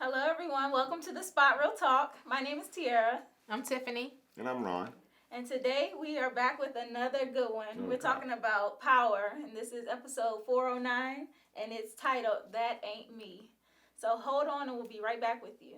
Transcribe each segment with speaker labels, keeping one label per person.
Speaker 1: Hello, everyone. Welcome to the Spot Real Talk. My name is Tiara.
Speaker 2: I'm Tiffany.
Speaker 3: And I'm Ron.
Speaker 1: And today we are back with another good one.
Speaker 3: Okay.
Speaker 1: We're talking about power, and this is episode 409, and it's titled That Ain't Me. So hold on, and we'll be right back with you.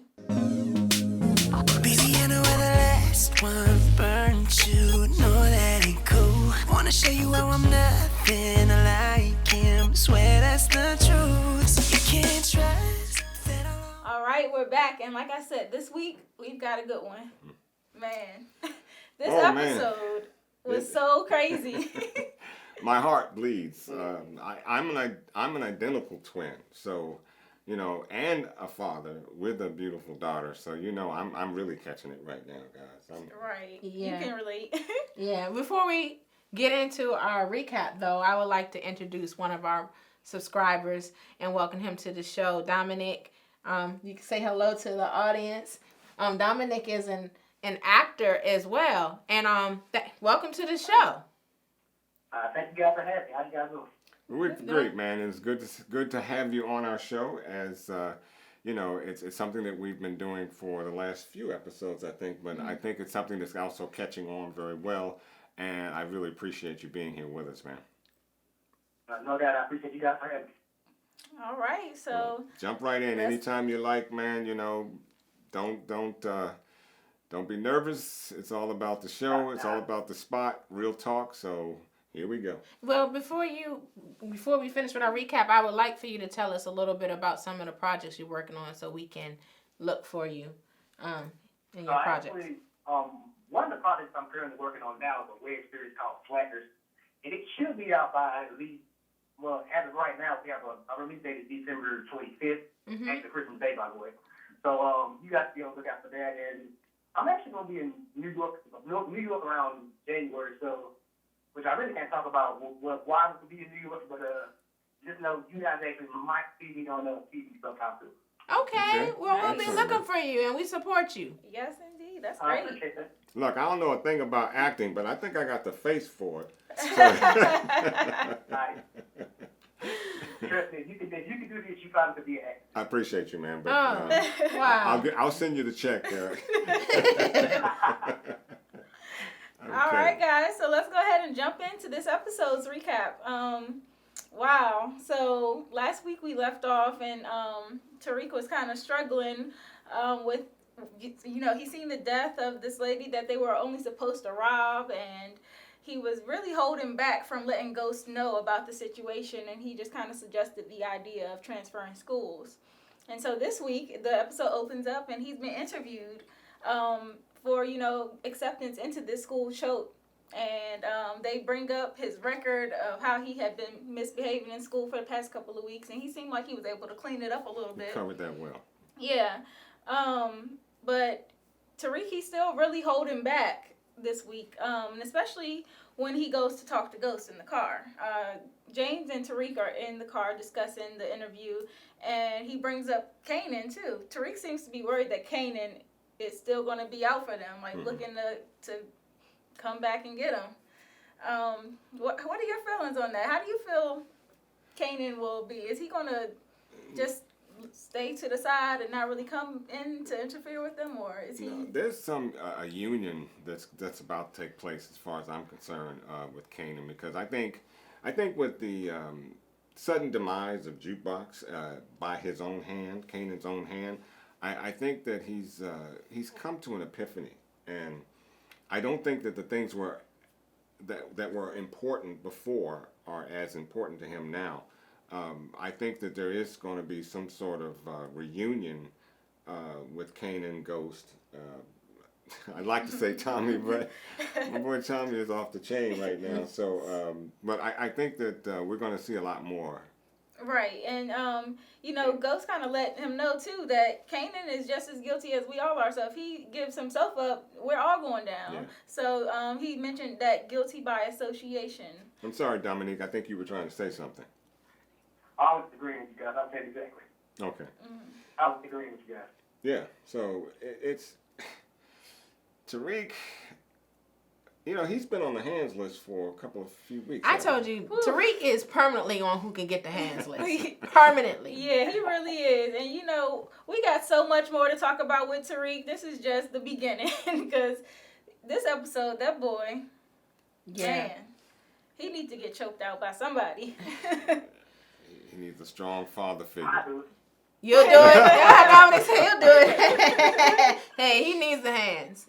Speaker 4: Baby, I know where the last one burned you. Know that ain't cool. Wanna show you how I'm nothing like him. Swear that's the truth. So you can't trust that
Speaker 1: All right, we're back, and like I said, this week we've got a good one. Man, this episode was so crazy.
Speaker 3: My heart bleeds. I'm an identical twin, so and a father with a beautiful daughter. So I'm really catching it right now, guys.
Speaker 1: Right.
Speaker 2: Yeah.
Speaker 1: You can relate.
Speaker 2: Yeah. Before we get into our recap, though, I would like to introduce one of our subscribers and welcome him to the show, Dominic. You can say hello to the audience. Dominic is an actor as well, and welcome to the show.
Speaker 5: Thank you guys for having me. How you guys doing?
Speaker 3: We're great, man. It's good to have you on our show. As it's something that we've been doing for the last few episodes, I think. But I think it's something that's also catching on very well, and I really appreciate you being here with us, man.
Speaker 5: No doubt, I appreciate you guys for having me.
Speaker 1: All right, so
Speaker 3: jump right in anytime you like, man. Don't be nervous. It's all about the show. It's all about the spot. Real talk. So here we go.
Speaker 2: Well, before we finish with our recap, I would like for you to tell us a little bit about some of the projects you're working on, so we can look for you in your projects.
Speaker 5: Actually, one of the projects I'm currently working on now is a web series called Slackers, and it should be out by at least. Well, as of right now, we have a release date of December 25th, after Christmas Day, by the way. So you guys be on the look out for that. And I'm actually going to be in New York around January, so which I really can't talk about why I'm going to be in New York, but just know you guys actually might see me on TV sometime too.
Speaker 2: Okay. Well, we'll be looking for you, and we support you.
Speaker 1: Yes, indeed. That's
Speaker 5: I
Speaker 1: great.
Speaker 5: appreciate that.
Speaker 3: Look, I don't know a thing about acting, but I think I got the face for it.
Speaker 5: Nice. Trust me, if you can do this, you probably could be an actor.
Speaker 3: I appreciate you, man. But,
Speaker 2: Wow.
Speaker 3: I'll send you the check. Okay.
Speaker 1: All right, guys. So let's go ahead and jump into this episode's recap. Wow. So last week we left off, and Tariq was kind of struggling with, he seen the death of this lady that they were only supposed to rob, and he was really holding back from letting Ghost know about the situation, and he just kind of suggested the idea of transferring schools. And so this week, the episode opens up, and he's been interviewed for, acceptance into this school choate. And they bring up his record of how he had been misbehaving in school for the past couple of weeks, and he seemed like he was able to clean it up a little bit.
Speaker 3: Covered that well.
Speaker 1: Yeah. But Tariq, he's still really holding back this week, and especially when he goes to talk to Ghost in the car. James and Tariq are in the car discussing the interview, and he brings up Kanan too. Tariq seems to be worried that Kanan is still going to be out for them, looking to come back and get him. What are your feelings on that? How do you feel Kanan will be? Is he going to just stay to the side and not really come in to interfere with them, or is he?
Speaker 3: No, there's some a union that's about to take place as far as I'm concerned with Kanan, because I think with the sudden demise of Jukebox by his own hand, Kanan's own hand, I think that he's come to an epiphany, and I don't think that the things that were important before are as important to him now. I think that there is going to be some sort of reunion with Kanan, Ghost. I'd like to say Tommy, but my boy Tommy is off the chain right now. So, but I think that we're going to see a lot more.
Speaker 1: Right, and Ghost kind of let him know too that Kanan is just as guilty as we all are. So if he gives himself up, we're all going down.
Speaker 3: Yeah.
Speaker 1: So he mentioned that guilty by association.
Speaker 3: I'm sorry, Dominique. I think you were trying to say something.
Speaker 5: I was agreeing with you guys. I'll tell you exactly.
Speaker 3: Okay.
Speaker 5: I was agreeing with you guys.
Speaker 3: Yeah. So it's Tariq. He's been on the hands list for a few weeks.
Speaker 2: I told you, Tariq is permanently on who can get the hands list. Permanently.
Speaker 1: Yeah, he really is. And know, we got so much more to talk about with Tariq. This is just the beginning because this episode, that boy, man, he needs to get choked out by somebody.
Speaker 3: He needs a strong father figure.
Speaker 5: I do it.
Speaker 2: You'll do it. Yeah, Dominic said he'll do it. Hey, he needs the hands.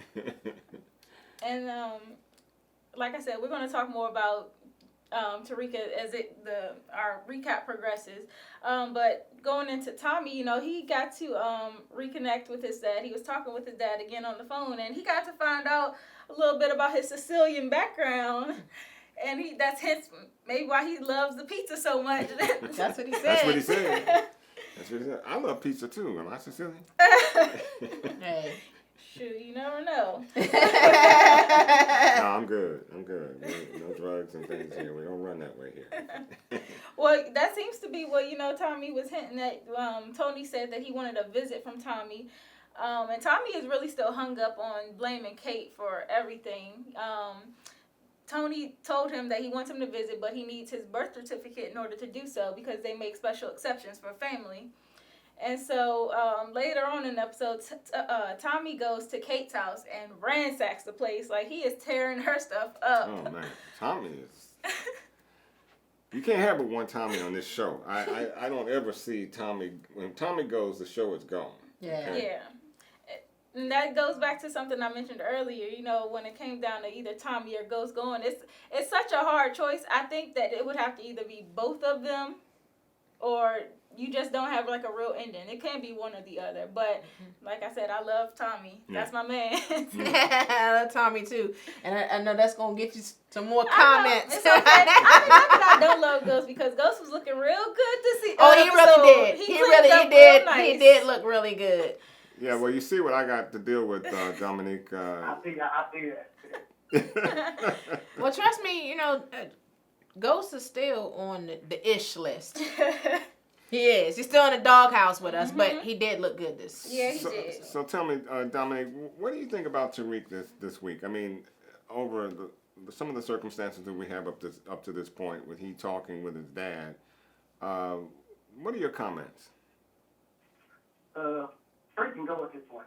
Speaker 1: And like I said, we're going to talk more about Tariq as our recap progresses. But going into Tommy, you know, he got to reconnect with his dad. He was talking with his dad again on the phone, and he got to find out a little bit about his Sicilian background. And that's hence maybe why he loves the pizza so much.
Speaker 2: That's what he said.
Speaker 3: That's what he said. That's what he said. I love pizza too. Am I Sicilian?
Speaker 2: Hey.
Speaker 1: Shoot, you never know.
Speaker 3: No, I'm good. No drugs and things here. We don't run that way here.
Speaker 1: Well, that seems to be what, you know, Tommy was hinting at. Tony said that he wanted a visit from Tommy. And Tommy is really still hung up on blaming Kate for everything. Tony told him that he wants him to visit, but he needs his birth certificate in order to do so because they make special exceptions for family. And so later on in the episode, Tommy goes to Kate's house and ransacks the place. Like, he is tearing her stuff up.
Speaker 3: Oh, man. Tommy is... You can't have but one Tommy on this show. I don't ever see Tommy... When Tommy goes, the show is gone.
Speaker 2: Yeah.
Speaker 3: Okay?
Speaker 1: Yeah. And that goes back to something I mentioned earlier. You know, when it came down to either Tommy or Ghost going, it's such a hard choice. I think that it would have to either be both of them, or you just don't have like a real ending. It can't be one or the other. But like I said, I love Tommy.
Speaker 3: Yeah.
Speaker 1: That's my man.
Speaker 2: I love Tommy too, and I know that's gonna get you some more comments.
Speaker 1: It's okay. I don't love Ghost because Ghost was looking real good to see.
Speaker 2: Oh, he really did. He did look really good.
Speaker 3: Yeah, well, you see what I got to deal with, Dominique.
Speaker 5: I see that.
Speaker 2: Well, trust me, you know, Ghost is still on the ish list. He is. He's still in the doghouse with us, but he did look good this.
Speaker 1: Yeah, he did.
Speaker 3: So tell me, Dominique, what do you think about Tariq this week? I mean, over some of the circumstances that we have up to this point, with he talking with his dad, what are your comments?
Speaker 5: Tariq can go at this point.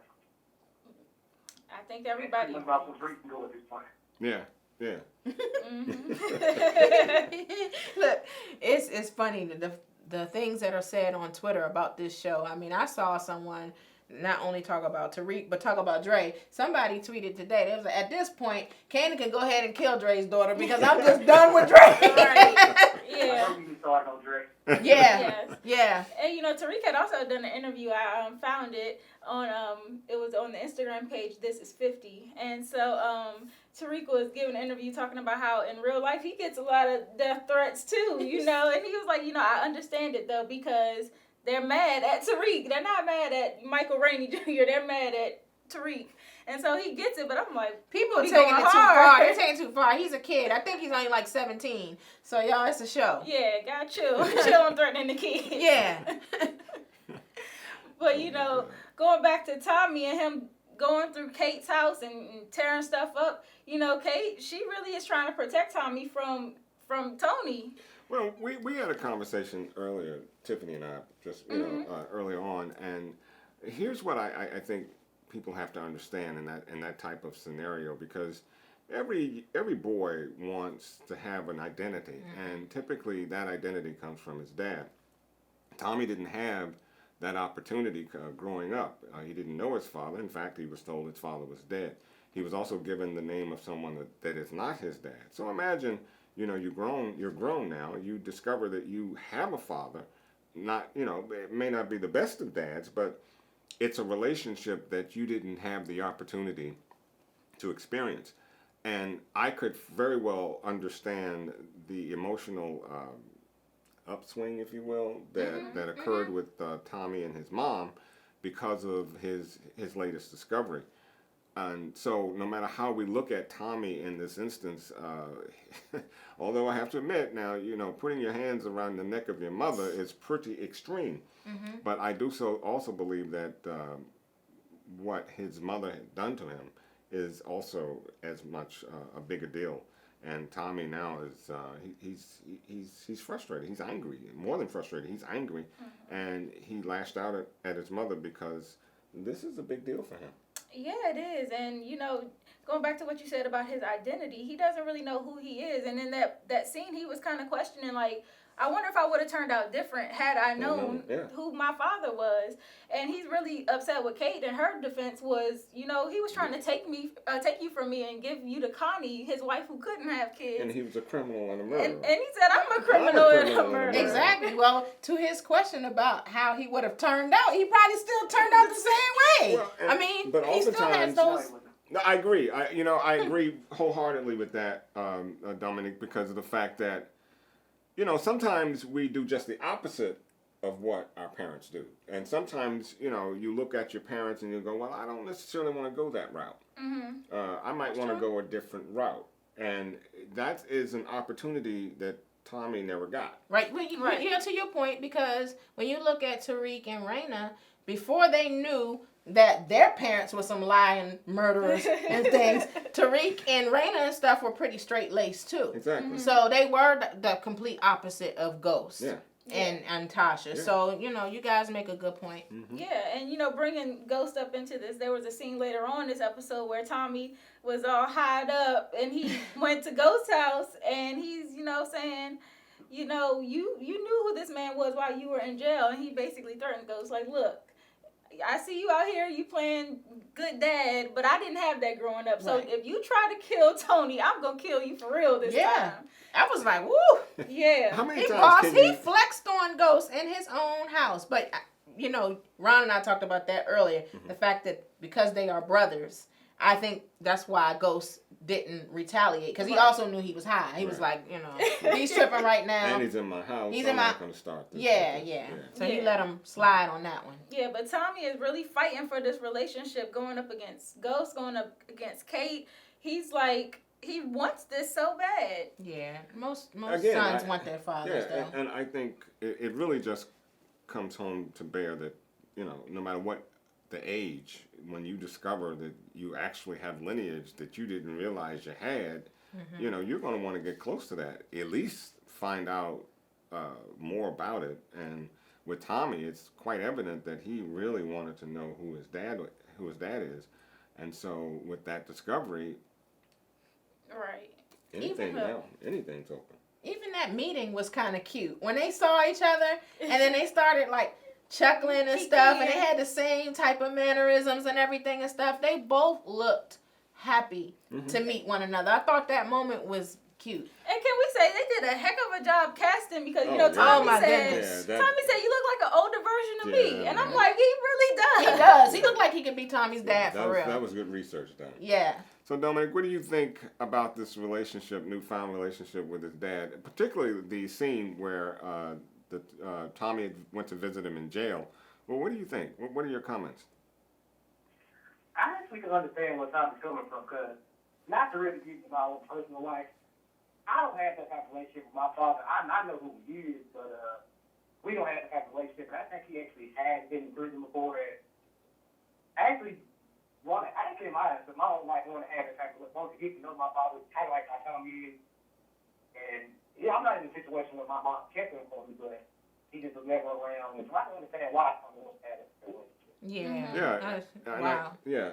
Speaker 1: I think everybody.
Speaker 5: About Tariq can go at this point.
Speaker 3: Yeah.
Speaker 2: Look, it's funny the things that are said on Twitter about this show. I mean, I saw someone not only talk about Tariq, but talk about Dre. Somebody tweeted today, they was like, at this point, Candy can go ahead and kill Dre's daughter because I'm just done with Dre.
Speaker 1: Right. Yeah.
Speaker 5: I know you started on Dre.
Speaker 2: Yeah.
Speaker 1: Yes.
Speaker 2: Yeah.
Speaker 1: And you know, Tariq had also done an interview. I found it on it was on the Instagram page. This is 50, and so Tariq was giving an interview talking about how in real life he gets a lot of death threats too. You know, and he was like, you know, I understand it though because they're mad at Tariq. They're not mad at Michael Rainey Jr. They're mad at Tariq. And so he gets it, but I'm like,
Speaker 2: people are
Speaker 1: he
Speaker 2: taking it
Speaker 1: going
Speaker 2: too
Speaker 1: hard.
Speaker 2: far. They're taking it too far. He's a kid. I think he's only like 17. So y'all, it's a show.
Speaker 1: Yeah, gotta chill. Chill on threatening the kids.
Speaker 2: Yeah.
Speaker 1: But you know, going back to Tommy and him going through Kate's house and tearing stuff up, you know, Kate, she really is trying to protect Tommy from Tony.
Speaker 3: Well, we had a conversation earlier, Tiffany and I, just earlier on, and here's what I think people have to understand in that type of scenario, because every boy wants to have an identity, and typically that identity comes from his dad. Tommy didn't have that opportunity growing up. He didn't know his father. In fact, he was told his father was dead. He was also given the name of someone that is not his dad. So imagine, you know, you're grown now. You discover that you have a father. Not, you know, it may not be the best of dads, but it's a relationship that you didn't have the opportunity to experience. And I could very well understand the emotional upswing, if you will, that occurred with Tommy and his mom because of his latest discovery. And so no matter how we look at Tommy in this instance, although I have to admit now, you know, putting your hands around the neck of your mother is pretty extreme. But I do also believe that what his mother had done to him is also as much a bigger deal. And Tommy now is he's frustrated. He's angry. More than frustrated, he's angry, and he lashed out at his mother because this is a big deal for him.
Speaker 1: Yeah, it is. And, going back to what you said about his identity, he doesn't really know who he is. And in that scene, he was kind of questioning, like, I wonder if I would have turned out different had I known who my father was. And he's really upset with Kate, and her defense was, he was trying to take you from me and give you to Connie, his wife who couldn't have kids.
Speaker 3: And he was a criminal and a murderer.
Speaker 1: And he said, I'm a criminal and a murderer.
Speaker 2: Exactly. Well, to his question about how he would have turned out, he probably still turned out the same way.
Speaker 3: Well, but
Speaker 2: he still has those...
Speaker 3: No, I agree. I agree wholeheartedly with that, Dominic, because of the fact that, sometimes we do just the opposite of what our parents do. And sometimes, you look at your parents and you go, well, I don't necessarily want to go that route. I might want to go a different route. And that is an opportunity that Tommy never got.
Speaker 2: Right. To your point, because when you look at Tariq and Raina, before they knew that their parents were some lying murderers and things, Tariq and Raina and stuff were pretty straight-laced too.
Speaker 3: Exactly.
Speaker 2: So they were the complete opposite of Ghost.
Speaker 3: Yeah.
Speaker 2: And Tasha. Yeah. So, you guys make a good point.
Speaker 1: Yeah, and, bringing Ghost up into this, there was a scene later on this episode where Tommy was all hied up and he went to Ghost's house and he's, saying, you knew who this man was while you were in jail. And he basically threatened Ghost, like, look, I see you out here, you playing good dad, but I didn't have that growing up. So if you try to kill Tony, I'm going to kill you for real this time.
Speaker 2: I was like, woo.
Speaker 1: Yeah.
Speaker 3: How many times
Speaker 2: he flexed on Ghost in his own house. But, Ron and I talked about that earlier. The fact that because they are brothers, I think that's why Ghost didn't retaliate. Because he also knew he was high. He was like, he's tripping right now.
Speaker 3: And he's in my house.
Speaker 2: He's
Speaker 3: not going to start this.
Speaker 2: Yeah. So he let him slide on that one.
Speaker 1: Yeah, but Tommy is really fighting for this relationship, going up against Ghost, going up against Kate. He's like, he wants this so bad.
Speaker 2: Yeah, most sons want their fathers, though.
Speaker 3: And I think it really just comes home to bear that, no matter what the age, when you discover that you actually have lineage that you didn't realize you had, you're going to want to get close to that. At least find out more about it. And with Tommy, it's quite evident that he really wanted to know who his dad is. And so with that discovery,
Speaker 1: right,
Speaker 3: anything's open.
Speaker 2: Even that meeting was kind of cute when they saw each other, and then they started like chuckling and stuff, and they had the same type of mannerisms and everything and stuff. They both looked happy to meet one another. I thought that moment was cute.
Speaker 1: And can we say they did a heck of a job casting because Tommy said you look like an older version of me, and I'm like, he really does.
Speaker 2: He does. He looked like he could be Tommy's dad for real.
Speaker 3: That was good research done.
Speaker 2: Yeah.
Speaker 3: So Dominic, what do you think about this newfound relationship with his dad, particularly the scene where Tommy went to visit him in jail? Well, what do you think? What are your comments?
Speaker 5: I actually can understand where Tommy's coming from, because not to really get into my own personal life, I don't have that type of relationship with my father. I know who he is, but we don't have that type of relationship. And I think he actually has been in prison before. And I actually in my own life want to have that type of want to get to know my father, kind of like how Tommy is. And I'm not in a situation where my mom kept him for me, but he just was never around. And so I don't understand why Tommy wants to have that relationship.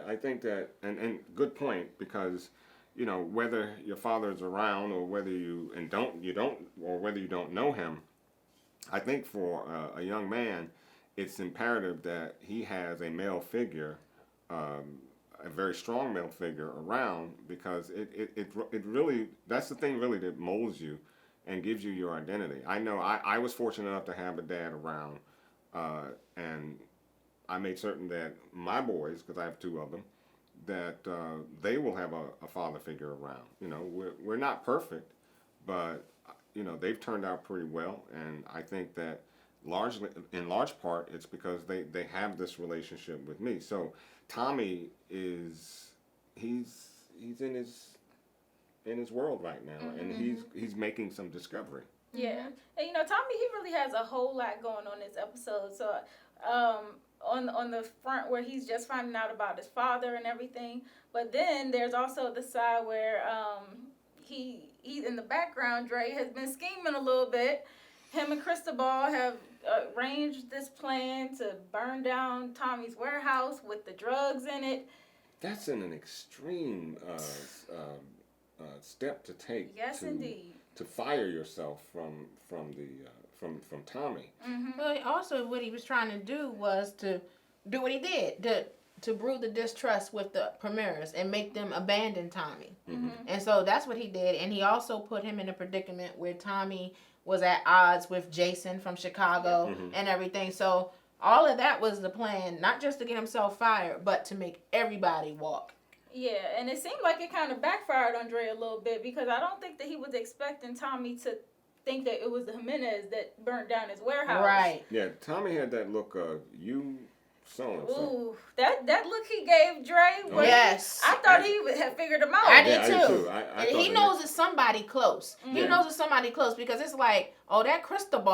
Speaker 3: I think that, and good point, because whether your father is around or whether you don't know him, I think for a young man, it's imperative that he has a male figure, a very strong male figure around, because it really, that's the thing really that molds you and gives you your identity. I know I was fortunate enough to have a dad around, and I made certain that my boys, because I have two of them, that they will have a father figure around. We're not perfect, but they've turned out pretty well, and I think that in large part, it's because they have this relationship with me. So Tommy he's in his world right now, and he's making some discovery.
Speaker 1: Yeah, and Tommy, he really has a whole lot going on this episode. So on the front where he's just finding out about his father and everything, but then there's also the side where he in the background, Dre has been scheming a little bit. Him and Cristobal have arranged this plan to burn down Tommy's warehouse with the drugs in it.
Speaker 3: That's an extreme step to take.
Speaker 1: Yes, indeed.
Speaker 3: To fire yourself from Tommy.
Speaker 1: Mm-hmm.
Speaker 2: Well, also what he was trying to do was to do what he did, to brew the distrust with the premiers and make them abandon Tommy.
Speaker 1: Mm-hmm.
Speaker 2: And so that's what he did. And he also put him in a predicament where Tommy was at odds with Jason from Chicago and everything. So all of that was the plan, not just to get himself fired, but to make everybody walk.
Speaker 1: Yeah, and it seemed like it kind of backfired on Dre a little bit because I don't think that he was expecting Tommy to think that it was the Jimenez that burned down his warehouse.
Speaker 2: Right.
Speaker 3: Yeah, Tommy had that look of you so-and-so.
Speaker 1: Ooh, that look he gave Dre was,
Speaker 2: Yes.
Speaker 1: I thought he had figured him out.
Speaker 2: I did
Speaker 3: Yeah, I did
Speaker 2: too.
Speaker 3: too. I thought
Speaker 2: He
Speaker 3: that
Speaker 2: knows it's somebody close. He
Speaker 3: Yeah.
Speaker 2: knows it's somebody close because it's like, oh, that Cristobal,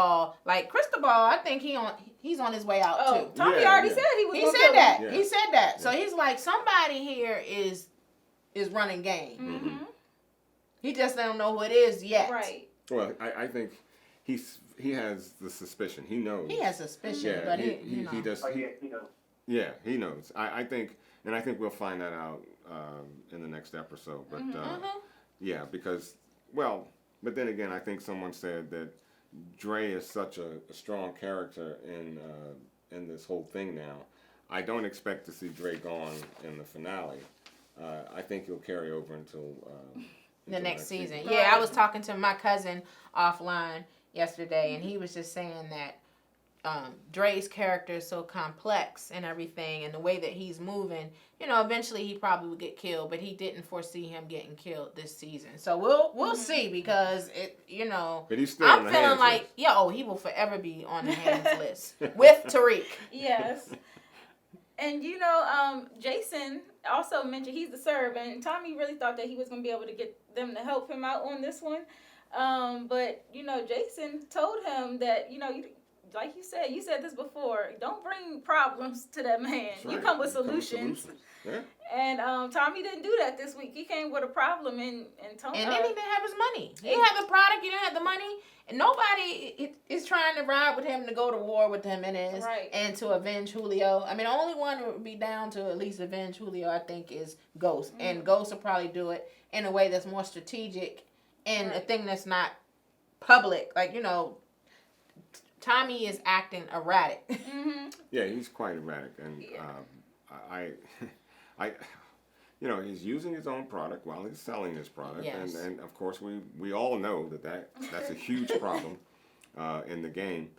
Speaker 2: I think he's on his way out
Speaker 1: Oh,
Speaker 2: too.
Speaker 1: Tommy
Speaker 3: Yeah,
Speaker 1: already
Speaker 3: yeah.
Speaker 1: said he was
Speaker 2: He
Speaker 1: gonna
Speaker 2: said
Speaker 1: kill
Speaker 2: that.
Speaker 1: him.
Speaker 3: Yeah.
Speaker 2: He said that. So
Speaker 3: Yeah.
Speaker 2: he's like, somebody here is running game.
Speaker 1: Mm-hmm.
Speaker 2: He just don't know who it is yet.
Speaker 1: Right.
Speaker 3: Well, I think he has the suspicion. He knows.
Speaker 2: He has suspicion,
Speaker 3: Yeah,
Speaker 2: but
Speaker 3: he does.
Speaker 5: Oh, yeah, you know.
Speaker 3: Yeah, he knows. I think we'll find that out in the next episode. But yeah, because but then again, I think someone said that Dre is such a strong character in this whole thing now. I don't expect to see Dre gone in the finale. I think he'll carry over until
Speaker 2: the next season.
Speaker 1: Right.
Speaker 2: Yeah, I was talking to my cousin offline yesterday, and he was just saying that Dre's character is so complex and everything, and the way that he's moving, eventually he probably would get killed, but he didn't foresee him getting killed this season. So we'll see, because
Speaker 3: But he's still
Speaker 2: I'm
Speaker 3: on the
Speaker 2: feeling
Speaker 3: hands
Speaker 2: like
Speaker 3: list.
Speaker 2: he will forever be on the hands list with Tariq.
Speaker 1: Yes. And Jason also mentioned he's the serve, and Tommy really thought that he was going to be able to get them to help him out on this one. But Jason told him that like you said this before, don't bring problems to that man.
Speaker 3: That's
Speaker 1: You
Speaker 3: right.
Speaker 1: come with
Speaker 3: You come with
Speaker 1: solutions.
Speaker 3: Yeah.
Speaker 1: And Tommy didn't do that this week. He came with a problem, and Tommy.
Speaker 2: And then he didn't have his money. He didn't have the product. He didn't have the money. And nobody is trying to ride with him to go to war with him
Speaker 1: Right.
Speaker 2: and to avenge Julio. I mean, the only one who would be down to at least avenge Julio, I think, is Ghost.
Speaker 1: Mm-hmm.
Speaker 2: And Ghost will probably do it in a way that's more strategic and a
Speaker 1: Right.
Speaker 2: thing that's not public. Like, Tommy is acting erratic.
Speaker 1: Mm-hmm.
Speaker 3: Yeah, he's quite erratic, and
Speaker 1: Yeah.
Speaker 3: he's using his own product while he's selling his product,
Speaker 2: Yes.
Speaker 3: and of course we all know that's a huge problem in the game,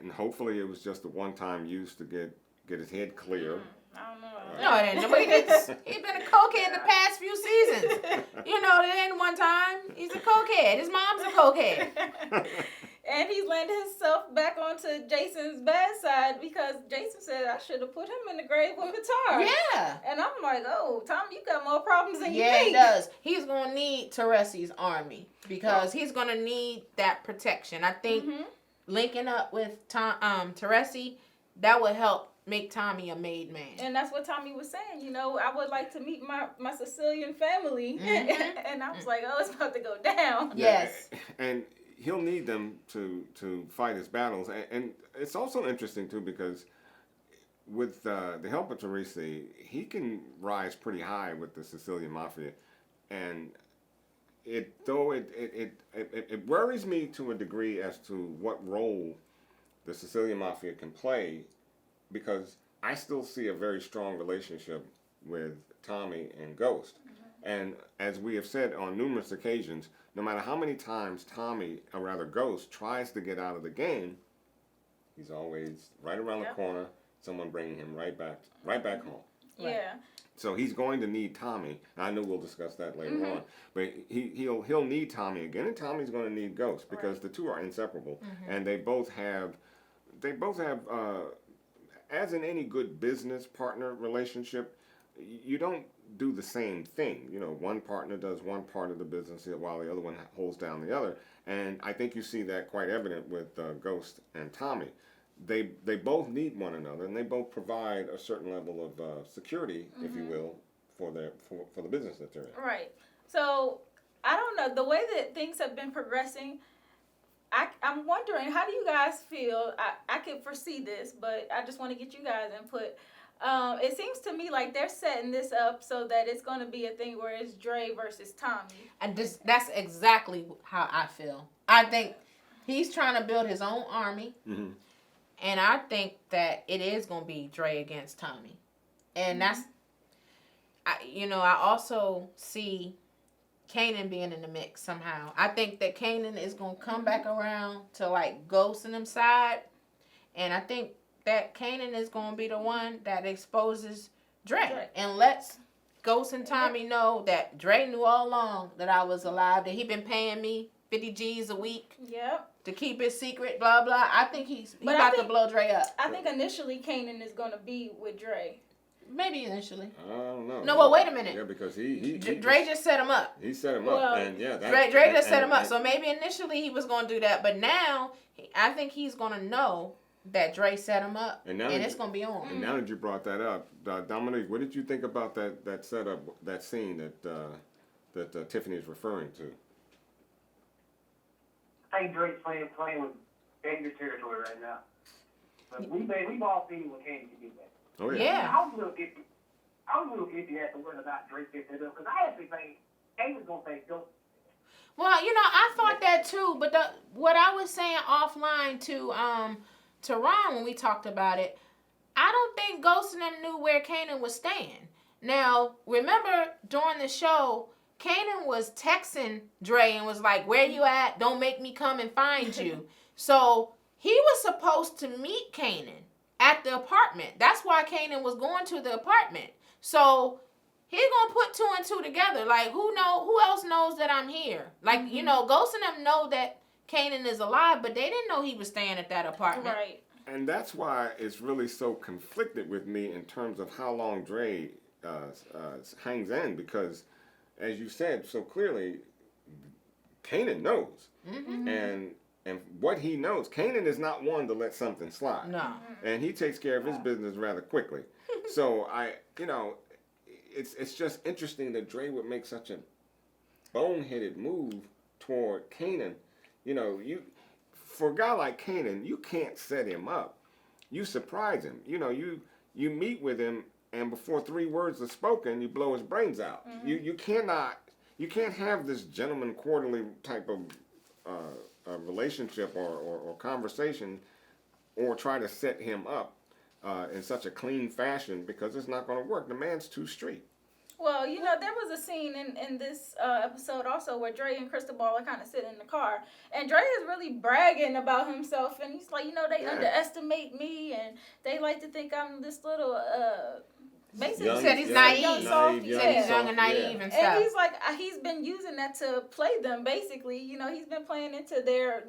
Speaker 3: and hopefully it was just a one-time use to get his head clear.
Speaker 1: I don't know.
Speaker 2: No, it ain't. He's been a cokehead the past few seasons. It ain't one time. He's a cokehead. His mom's a cokehead.
Speaker 1: And he's landed himself back onto Jason's bad side because Jason said, I should have put him in the grave with guitar.
Speaker 2: Yeah.
Speaker 1: And I'm like, oh, Tom, you got more problems than you
Speaker 2: Yeah,
Speaker 1: think.
Speaker 2: he does. He's going to need Teresi's army because he's going to need that protection. I think linking up with Teresi, that would help make Tommy a made man.
Speaker 1: And that's what Tommy was saying. I would like to meet my Sicilian family. And I was like, oh, it's about to go down.
Speaker 2: Yes.
Speaker 3: And he'll need them to fight his battles, and it's also interesting too because with the help of Teresi, he can rise pretty high with the Sicilian mafia, and it worries me to a degree as to what role the Sicilian mafia can play, because I still see a very strong relationship with Tommy and Ghost, and as we have said on numerous occasions, no matter how many times Ghost tries to get out of the game, he's always right around the corner, someone bringing him right back home.
Speaker 1: Yeah.
Speaker 3: So he's going to need Tommy. I know we'll discuss that later on, but he'll need Tommy again, and Tommy's going to need Ghost because the two are inseparable, and they both have, as in any good business partner relationship, you don't do the same thing. One partner does one part of the business while the other one holds down the other. And I think you see that quite evident with Ghost and Tommy. They both need one another, and they both provide a certain level of security, if you will, for the business that they're in.
Speaker 1: Right. So I don't know, the way that things have been progressing, I'm wondering, how do you guys feel? I could foresee this, but I just want to get you guys' input. It seems to me like they're setting this up so that it's going to be a thing where it's Dre versus Tommy.
Speaker 2: And that's exactly how I feel. I think he's trying to build his own army.
Speaker 3: Mm-hmm.
Speaker 2: And I think that it is going to be Dre against Tommy. And that's, I also see Kanan being in the mix somehow. I think that Kanan is going to come back around to like Ghost and them side. And I think that Kanan is going to be the one that exposes Dre. And lets Ghost and Tommy know that Dre knew all along that I was alive, that he been paying me 50 G's a week.
Speaker 1: Yep.
Speaker 2: To keep it secret, blah, blah. I think he's about to blow Dre up.
Speaker 1: I think initially Kanan is going to be with Dre.
Speaker 2: Maybe initially.
Speaker 3: I don't know.
Speaker 2: No, well, wait a minute.
Speaker 3: Yeah, because he
Speaker 2: Dre just set him up.
Speaker 3: He set him up, and yeah,
Speaker 2: Dre just set him up. So maybe initially he was going to do that, but now I think he's going to know that Dre set him up, and it's going to be on.
Speaker 3: And now that you brought that up, Dominique, what did you think about that setup, that scene that Tiffany is referring to?
Speaker 5: I think Drake's playing with dangerous territory right now. But we've all seen what Kane can do that.
Speaker 3: Oh yeah.
Speaker 2: Yeah.
Speaker 5: I was a little iffy as to whether or not Drake picked it up because I actually think Kane was gonna say go.
Speaker 2: Well, I thought that too, but what I was saying offline to Ron when we talked about it, I don't think Ghost and them knew where Kanan was staying. Now, remember during the show, Kanan was texting Dre and was like, "Where you at? Don't make me come and find you." So he was supposed to meet Kanan at the apartment. That's why Kanan was going to the apartment. So he gonna put two and two together. Like, who else knows that I'm here? Like, Ghost and them know that Kanan is alive, but they didn't know he was staying at that apartment.
Speaker 1: Right.
Speaker 3: And that's why it's really so conflicted with me in terms of how long Dre hangs in, because as you said so clearly, Kanan knows.
Speaker 2: Mm-hmm.
Speaker 3: And what he knows, Kanan is not one to let something slide.
Speaker 2: No.
Speaker 3: And he takes care of his business rather quickly. So it's just interesting that Dre would make such a boneheaded move toward Kanan. For a guy like Kanan, you can't set him up. You surprise him. You meet with him, and before 3 words are spoken, you blow his brains out. Mm-hmm. You can't have this gentleman quarterly type of relationship or conversation, or try to set him up in such a clean fashion, because it's not going to work. The man's too straight.
Speaker 1: Well, there was a scene in this episode also where Dre and Cristobal are kind of sitting in the car, and Dre is really bragging about himself, and he's like, they underestimate me, and they like to think I'm this little, basically
Speaker 2: he said he's naive. He said he's young and naive and stuff.
Speaker 1: And he's like, he's been using that to play them, basically. He's been playing into their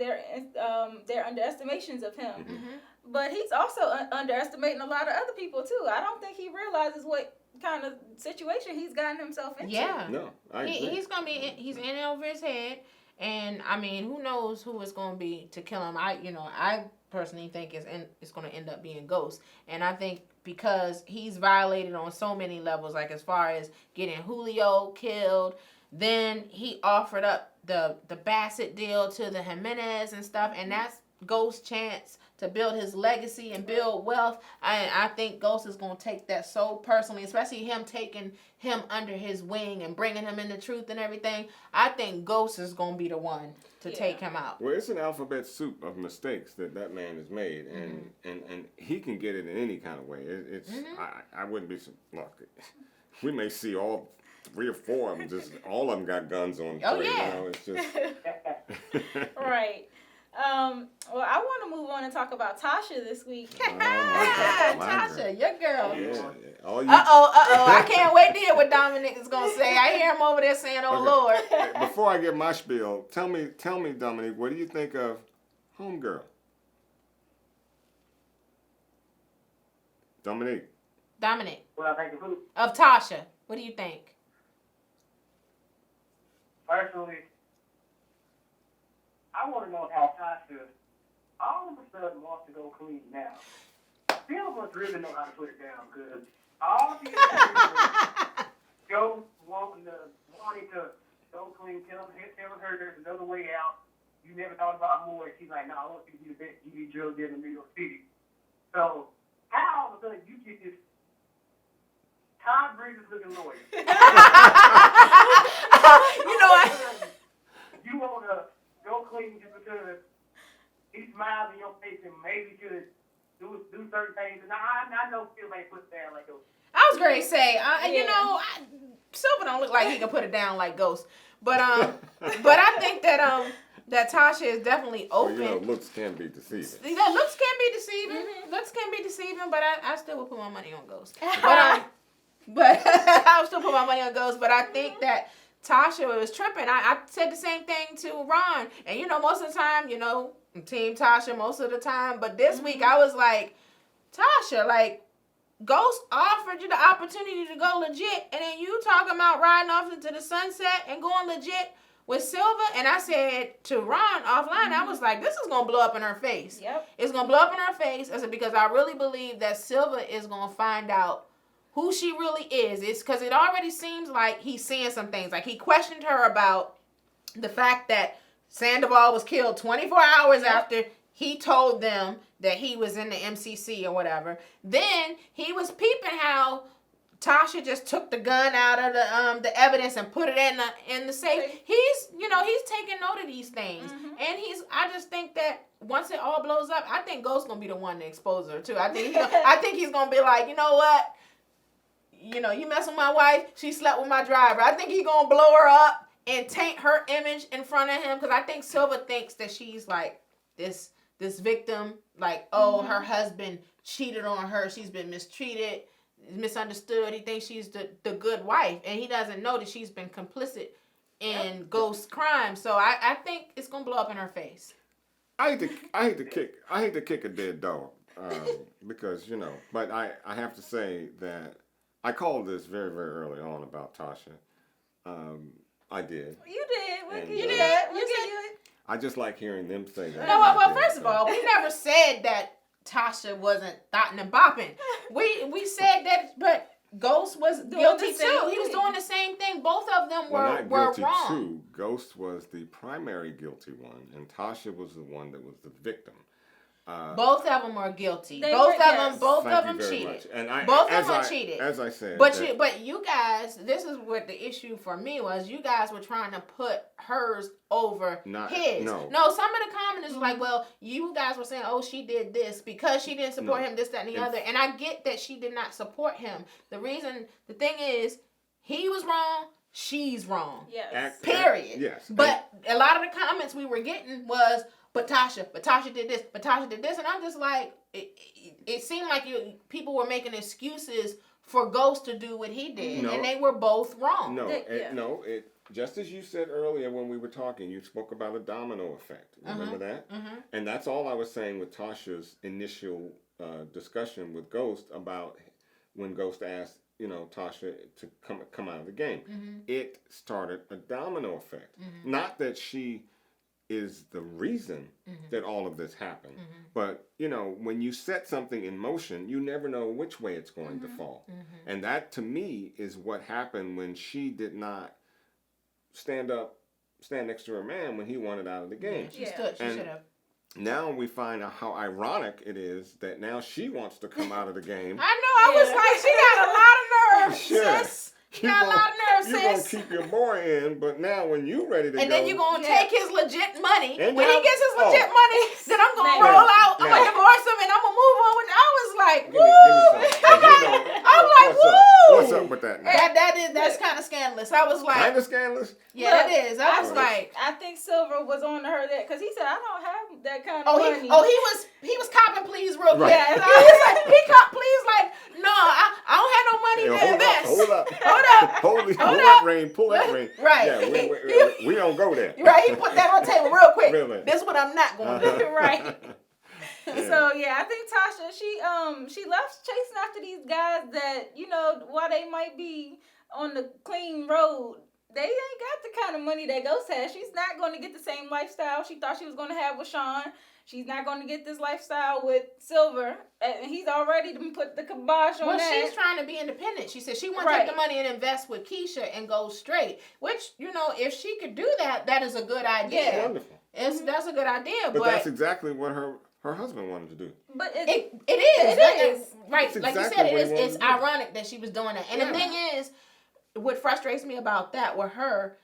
Speaker 1: underestimations of him.
Speaker 2: Mm-hmm.
Speaker 1: But he's also underestimating a lot of other people, too. I don't think he realizes what kind of situation he's gotten himself into.
Speaker 2: Yeah.
Speaker 3: No, I agree.
Speaker 2: He's in over his head, and I mean, who knows who it's going to be to kill him. I personally think it's going to end up being Ghost, and I think because he's violated on so many levels, like as far as getting Julio killed, then he offered up the Bassett deal to the Jimenez and stuff, and that's Ghost's chance to build his legacy and build wealth. I think Ghost is going to take that so personally, especially him taking him under his wing and bringing him in the truth and everything. I think Ghost is going to be the one to take him out.
Speaker 3: Well, it's an alphabet soup of mistakes that man has made, and he can get it in any kind of way. It's I wouldn't be look. We may see all 3 or 4 of them. Just all of them got guns on.
Speaker 2: Oh
Speaker 3: Dre,
Speaker 2: yeah.
Speaker 3: It's just
Speaker 1: Right. Well, I want to move on and talk about Tasha this week.
Speaker 2: Tasha, your girl.
Speaker 3: Yeah.
Speaker 2: I can't wait to hear what Dominic is gonna say. I hear him over there saying, "Oh Lord."
Speaker 3: Before I get my spiel, tell me, Dominic, what do you think of Homegirl? Dominic.
Speaker 5: Well, I think of who?
Speaker 2: Of Tasha. What do you think?
Speaker 5: Personally, I want to know how Tasha all of a sudden wants to go clean now. Phil must really know how to put it down, because all she is doing is wanting to go clean. Tell her there's another way out. You never thought about more. She's like, no, I want you to be the best TV drug dealer in New York City. So how all of a sudden you get this Todd Bridges looking lawyer?
Speaker 2: You know what?
Speaker 5: You want to go clean just because he smiles in your face and maybe could do certain things. And I know Phil ain't put down like those.
Speaker 2: I was going to say, Silver don't look like he can put it down like Ghost. But I think that Tasha is definitely open.
Speaker 3: Well, looks can be deceiving.
Speaker 2: Yeah, looks can be deceiving.
Speaker 1: Mm-hmm.
Speaker 2: Looks can be deceiving, but I still would put my money on Ghost. But I would still put my money on Ghost. But I think that Tasha was tripping. I said the same thing to Ron. And, most of the time, Team Tasha most of the time. But this week, I was like, Tasha, like, Ghost offered you the opportunity to go legit. And then you talking about riding off into the sunset and going legit with Silver. And I said to Ron offline, I was like, this is going to blow up in her face.
Speaker 1: Yep.
Speaker 2: It's going to blow up in her face. I said, because I really believe that Silver is going to find out who she really is. It's because it already seems like he's seeing some things. Like he questioned her about the fact that Sandoval was killed 24 hours after he told them that he was in the MCC or whatever. Then he was peeping how Tasha just took the gun out of the evidence and put it in the safe. He's taking note of these things. Mm-hmm. And I just think that once it all blows up, I think Ghost's gonna be the one to expose her too. I think he's gonna be like, you know what? You mess with my wife, she slept with my driver. I think he's gonna blow her up and taint her image in front of him, because I think Silver thinks that she's like this victim, like, her husband cheated on her, she's been mistreated, misunderstood. He thinks she's the good wife, and he doesn't know that she's been complicit in Ghost's crime. So I think it's gonna blow up in her face.
Speaker 3: I hate to kick a dead dog, because but I have to say that I called this very, very early on about Tasha. I did.
Speaker 1: You did.
Speaker 2: You did.
Speaker 3: I just like hearing them say that.
Speaker 2: No, well, first of all, we never said that Tasha wasn't thotting and bopping. We said that, but Ghost was guilty too. He was doing the same thing. Both of them were
Speaker 3: guilty
Speaker 2: wrong.
Speaker 3: Too. Ghost was the primary guilty one, and Tasha was the one that was the victim.
Speaker 2: Both of them were guilty.
Speaker 1: Both
Speaker 2: of them cheated. Both of them cheated.
Speaker 3: As I said.
Speaker 2: But you guys, this is what the issue for me was. You guys were trying to put hers over his. No, some of the commenters were like, well, you guys were saying, oh, she did this because she didn't support him, this, that, and the other. And I get that she did not support him. The thing is, he was wrong. She's wrong.
Speaker 1: Yes.
Speaker 2: Period.
Speaker 3: Yes.
Speaker 2: But a lot of the comments we were getting was, but Tasha did this, and I'm just like, it seemed like people were making excuses for Ghost to do what he did, and they were both wrong.
Speaker 3: Just as you said earlier when we were talking, you spoke about a domino effect. Remember that? Mm-hmm. And that's all I was saying with Tasha's initial discussion with Ghost about when Ghost asked, Tasha to come out of the game. Mm-hmm. It started a domino effect. Mm-hmm. Not that she is the reason that all of this happened. Mm-hmm. But, when you set something in motion, you never know which way it's going to fall. Mm-hmm. And that, to me, is what happened when she did not stand next to her man when he wanted out of the game.
Speaker 2: She stood. She should have.
Speaker 3: Now we find out how ironic it is that now she wants to come out of the game.
Speaker 2: I know. I was like, she got a lot of nerve,
Speaker 3: sure.
Speaker 2: sis. You got a lot of nerve, sis.
Speaker 3: You're going to keep your boy in, but now when you ready to go.
Speaker 2: And then you're going to take his legit money.
Speaker 3: And
Speaker 2: when he gets his legit money, then I'm going to roll out. I'm going to divorce him and I'm going to move on with it. I was like, woo. I'm like, woo.
Speaker 3: What's up with that now?
Speaker 2: That's kind of scandalous. I was like.
Speaker 3: Kind of scandalous?
Speaker 2: Yeah, it is. I was like.
Speaker 1: I think Silver was on to her that, because he said, I don't have that kind of money.
Speaker 2: He was copping please real quick.
Speaker 3: Right.
Speaker 2: Yeah, he was like, he cop please like, no, I don't have no money to invest.
Speaker 3: Hold up. Pull that ring.
Speaker 2: Right.
Speaker 3: Yeah, we don't go there.
Speaker 2: Right, he put that on the table real quick.
Speaker 3: Really?
Speaker 2: This is what I'm not going to do. Right.
Speaker 3: Yeah.
Speaker 1: So I think Tasha, she left chasing after these guys that, while they might be on the clean road, they ain't got the kind of money that Ghost has. She's not going to get the same lifestyle she thought she was going to have with Sean. She's not going to get this lifestyle with Silver, and he's already put the kibosh on that.
Speaker 2: Well, she's trying to be independent. She said she wants to take the money and invest with Keisha and go straight. Which, you know, if she could do that, that is a good idea.
Speaker 1: Yeah.
Speaker 3: Wonderful.
Speaker 2: That's a good idea.
Speaker 3: But that's exactly what her husband wanted to do.
Speaker 1: But
Speaker 2: it is.
Speaker 1: It is.
Speaker 2: Right.
Speaker 3: It's
Speaker 2: like
Speaker 3: exactly
Speaker 2: you said,
Speaker 3: what he
Speaker 2: it's
Speaker 3: wanted to do.
Speaker 2: ironic that she was doing that. And the thing is, what frustrates me about that with her,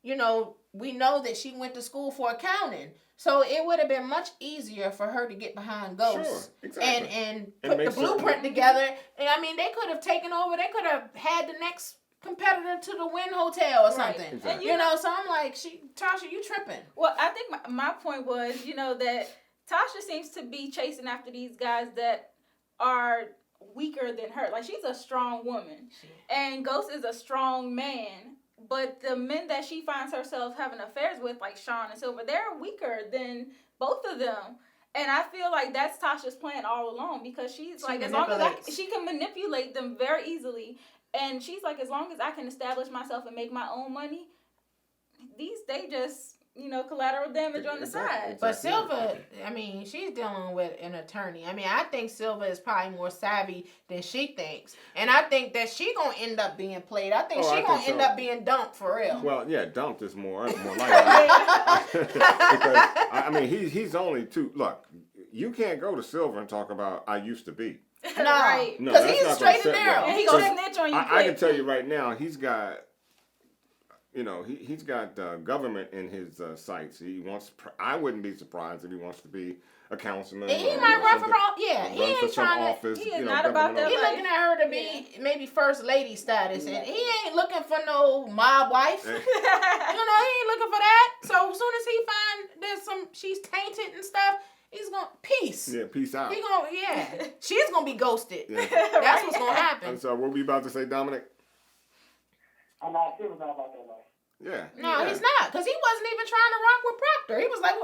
Speaker 2: you know, we know that she went to school for accounting. So it would have been much easier for her to get behind Ghost.
Speaker 3: Sure, exactly.
Speaker 2: And put the blueprint together. And I mean, they could have taken over. They could have had the next competitor to the Wynn Hotel or something.
Speaker 1: Right.
Speaker 3: Exactly.
Speaker 1: And
Speaker 2: You know, so I'm like, Tasha, you tripping.
Speaker 1: Well, I think my point was, you know, that Tasha seems to be chasing after these guys that are weaker than her. Like, she's a strong woman. And Ghost is a strong man. But the men that she finds herself having affairs with, like Sean and Silver, they're weaker than both of them. And I feel like that's Tasha's plan all along, because she's like, as long as she can manipulate them very easily. And she's like, as long as I can establish myself and make my own money, they just, you know, collateral damage on the side.
Speaker 2: But Silva, I mean, she's dealing with an attorney. I mean, I think Silva is probably more savvy than she thinks. And I think that she going to end up being played. I think she going to end up being dumped for real.
Speaker 3: Well, yeah, dumped is more likely. Because, I mean, he's only two. Look, you can't go to Silver and talk about I used to be.
Speaker 2: No,
Speaker 1: Right.
Speaker 3: No,
Speaker 2: because
Speaker 3: that's
Speaker 2: he's
Speaker 3: not
Speaker 2: straight
Speaker 3: gonna
Speaker 2: and
Speaker 3: sit
Speaker 2: narrow.
Speaker 3: well.
Speaker 1: And he
Speaker 2: He
Speaker 1: gonna
Speaker 2: goes,
Speaker 1: snitch on you
Speaker 3: I
Speaker 1: quick.
Speaker 3: can tell you right now, he's got, you know, he's got government in his sights. He wants. I wouldn't be surprised if he wants to be a councilman.
Speaker 2: he
Speaker 3: or,
Speaker 2: might run for
Speaker 3: something.
Speaker 2: office. Yeah, he
Speaker 3: Run for
Speaker 2: ain't
Speaker 3: some
Speaker 2: trying to.
Speaker 3: office.
Speaker 1: he is
Speaker 3: you know,
Speaker 1: not about
Speaker 3: government
Speaker 1: that
Speaker 2: He
Speaker 3: office.
Speaker 2: looking at her to be maybe first lady status, and he ain't looking for no mob wife. You know, he ain't looking for that. So as soon as he find she's tainted and stuff, he's gonna peace.
Speaker 3: Yeah, peace out.
Speaker 2: She's gonna be ghosted.
Speaker 3: Yeah.
Speaker 2: That's what's gonna happen.
Speaker 3: And so, what were you about to say, Dominic?
Speaker 5: I'm not sure about that life.
Speaker 3: Yeah.
Speaker 2: No,
Speaker 3: yeah.
Speaker 2: he's not, because he wasn't even trying to rock with Proctor. He was like,